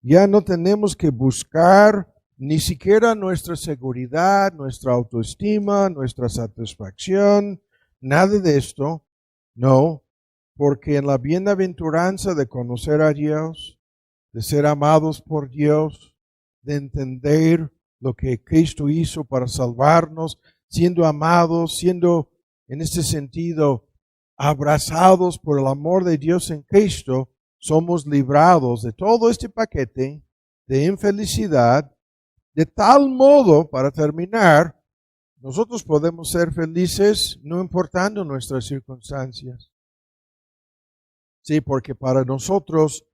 Ya no tenemos que buscar ni siquiera nuestra seguridad, nuestra autoestima, nuestra satisfacción, nada de esto. No, porque en la bienaventuranza de conocer a Dios, de ser amados por Dios, de entender lo que Cristo hizo para salvarnos, siendo amados, siendo en este sentido abrazados por el amor de Dios en Cristo, somos librados de todo este paquete de infelicidad, de tal modo, para terminar, nosotros podemos ser felices no importando nuestras circunstancias. Sí, porque para nosotros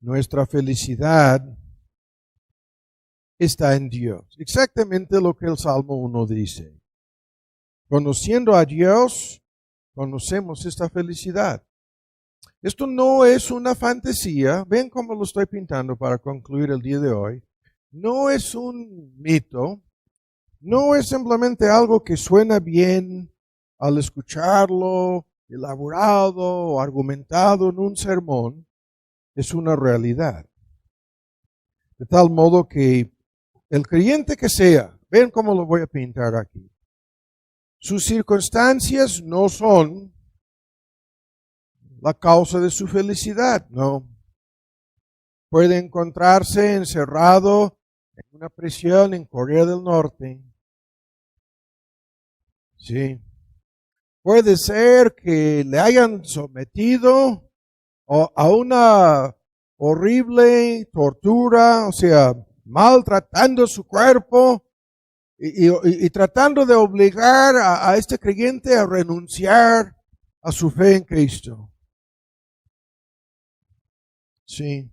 nuestra felicidad está en Dios. Exactamente lo que el Salmo 1 dice. Conociendo a Dios, conocemos esta felicidad. Esto no es una fantasía. Ven cómo lo estoy pintando para concluir el día de hoy. No es un mito. No es simplemente algo que suena bien al escucharlo, elaborado o argumentado en un sermón. Es una realidad. De tal modo que el creyente que sea, ven cómo lo voy a pintar aquí. Sus circunstancias no son la causa de su felicidad, no. Puede encontrarse encerrado en una prisión en Corea del Norte. Sí. Puede ser que le hayan sometido a una horrible tortura, o sea, maltratando su cuerpo y tratando de obligar a este creyente a renunciar a su fe en Cristo. Sí.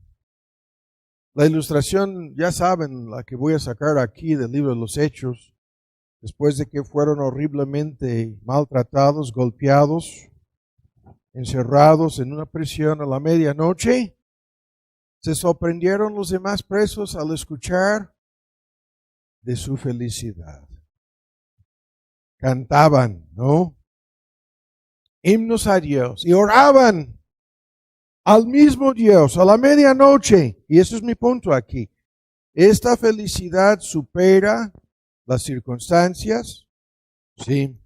La ilustración, ya saben, la que voy a sacar aquí del libro de los Hechos, después de que fueron horriblemente maltratados, golpeados, encerrados en una prisión a la medianoche, se sorprendieron los demás presos al escuchar de su felicidad. cantaban, ¿no? Himnos a Dios y oraban al mismo Dios a la medianoche. Y eso es mi punto aquí. Esta felicidad supera las circunstancias, sí.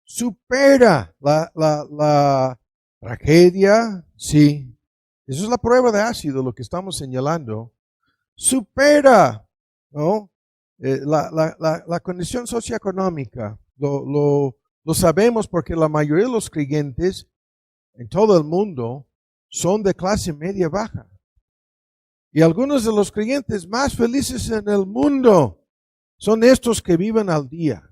Supera la tragedia, sí. Eso es la prueba de ácido, lo que estamos señalando. Supera, ¿no? La condición socioeconómica. Lo sabemos porque la mayoría de los creyentes en todo el mundo son de clase media baja. Y algunos de los creyentes más felices en el mundo son estos que viven al día,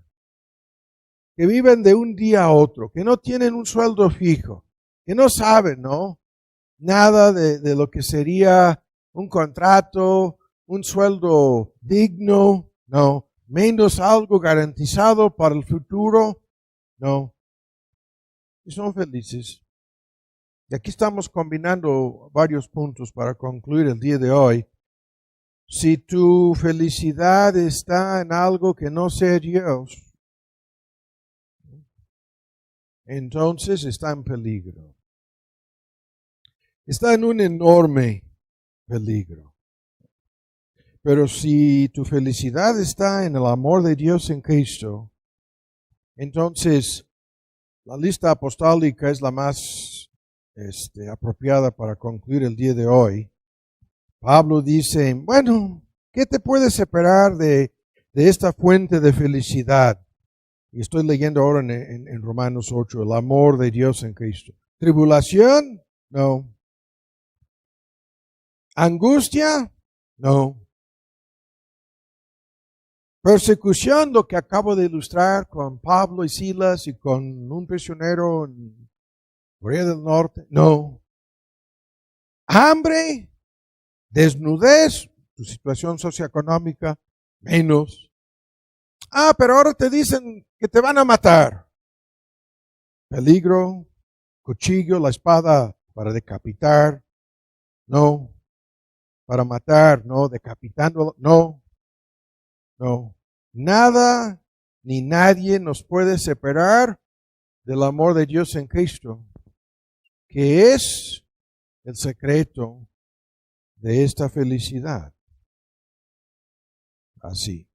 que viven de un día a otro, que no tienen un sueldo fijo, que no saben, ¿no? Nada de lo que sería un contrato, un sueldo digno, no, menos algo garantizado para el futuro, no. Y son felices. Y aquí estamos combinando varios puntos para concluir el día de hoy. Si tu felicidad está en algo que no sea Dios, entonces está en peligro. Está en un enorme peligro. Pero si tu felicidad está en el amor de Dios en Cristo, entonces la lista apostólica es la más apropiada para concluir el día de hoy. Pablo dice, bueno, ¿qué te puede separar de esta fuente de felicidad? Y estoy leyendo ahora en Romanos 8, el amor de Dios en Cristo. ¿Tribulación? No. ¿Angustia? No. ¿Persecución? Lo que acabo de ilustrar con Pablo y Silas y con un prisionero en Corea del Norte? No. ¿Hambre? ¿Desnudez? ¿Tu situación socioeconómica? Menos. Pero ahora te dicen que te van a matar. Peligro, cuchillo, la espada para decapitar. No. Para matar, no. Decapitándolo, no. No. Nada ni nadie nos puede separar del amor de Dios en Cristo, que es el secreto de esta felicidad. Así.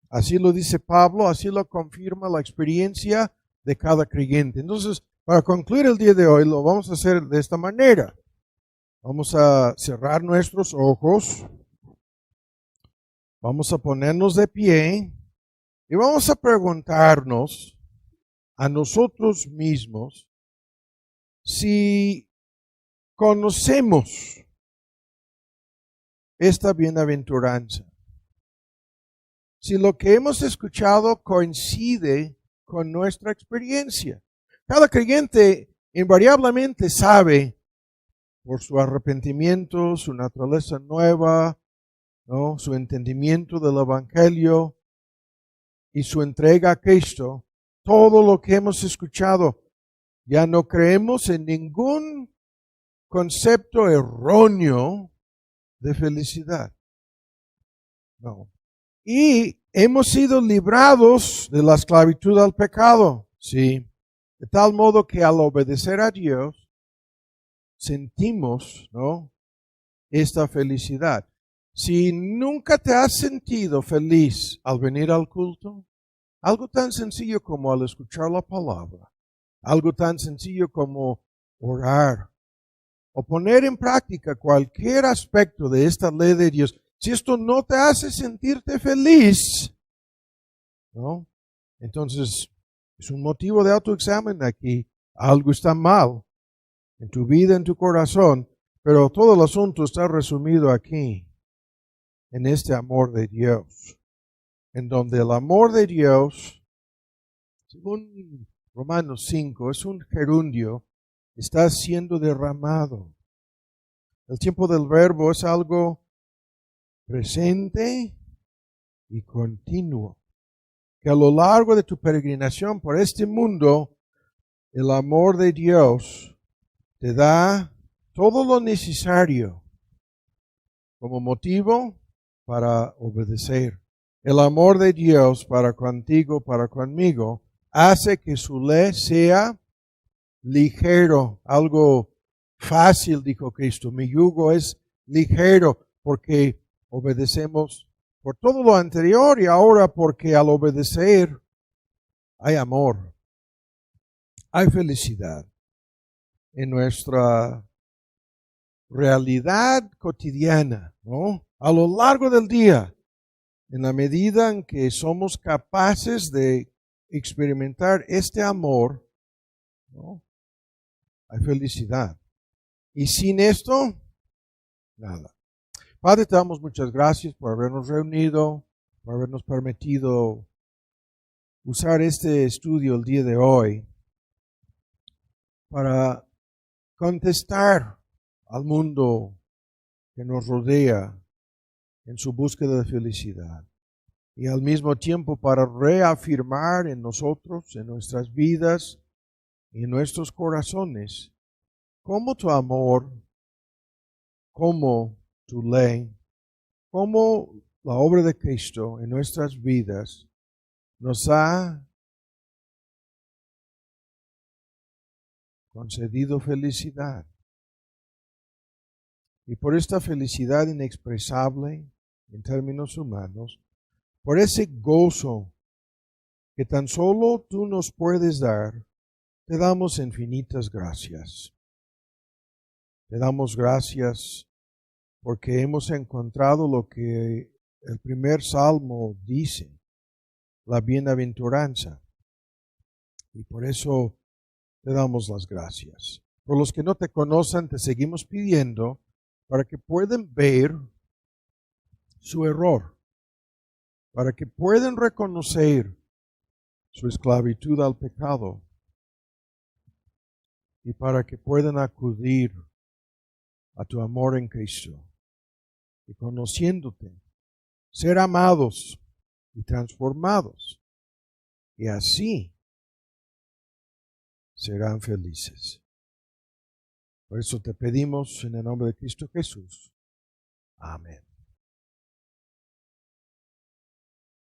Así lo dice Pablo, así lo confirma la experiencia de cada creyente. Entonces, para concluir el día de hoy, lo vamos a hacer de esta manera. Vamos a cerrar nuestros ojos, vamos a ponernos de pie y vamos a preguntarnos a nosotros mismos si conocemos esta bienaventuranza. Si lo que hemos escuchado coincide con nuestra experiencia. Cada creyente invariablemente sabe, por su arrepentimiento, su naturaleza nueva, ¿no?, su entendimiento del Evangelio y su entrega a Cristo, todo lo que hemos escuchado. Ya no creemos en ningún concepto erróneo de felicidad. No. Y hemos sido librados de la esclavitud al pecado, sí. De tal modo que al obedecer a Dios, sentimos, ¿no?, esta felicidad. Si nunca te has sentido feliz al venir al culto, algo tan sencillo como al escuchar la palabra, algo tan sencillo como orar o poner en práctica cualquier aspecto de esta ley de Dios, si esto no te hace sentirte feliz, ¿no?, entonces es un motivo de autoexamen aquí. Algo está mal en tu vida, en tu corazón, pero todo el asunto está resumido aquí, en este amor de Dios, en donde el amor de Dios, según Romanos 5, es un gerundio, está siendo derramado. El tiempo del verbo es algo presente y continuo, que a lo largo de tu peregrinación por este mundo, el amor de Dios te da todo lo necesario como motivo para obedecer, El amor de Dios para contigo, para conmigo, hace que su ley sea ligero, algo fácil, dijo Cristo. Mi yugo es ligero porque obedecemos por todo lo anterior y ahora porque al obedecer hay amor, hay felicidad en nuestra realidad cotidiana, ¿no? A lo largo del día, en la medida en que somos capaces de experimentar este amor, ¿no? Hay felicidad. Y sin esto, nada. Padre, te damos muchas gracias por habernos reunido, por habernos permitido usar este estudio el día de hoy para contestar al mundo que nos rodea en su búsqueda de felicidad y al mismo tiempo para reafirmar en nosotros, en nuestras vidas y en nuestros corazones, cómo tu amor, cómo tu ley, cómo la obra de Cristo en nuestras vidas nos ha concedido felicidad. Y por esta felicidad inexpresable en términos humanos, por ese gozo que tan solo tú nos puedes dar, te damos infinitas gracias. Te damos gracias porque hemos encontrado lo que el primer salmo dice, la bienaventuranza. Y por eso te damos las gracias. Por los que no te conocen, te seguimos pidiendo para que puedan ver su error, para que puedan reconocer su esclavitud al pecado y para que puedan acudir a tu amor en Cristo y conociéndote, ser amados y transformados y así serán felices. Por eso te pedimos en el nombre de Cristo Jesús. Amén.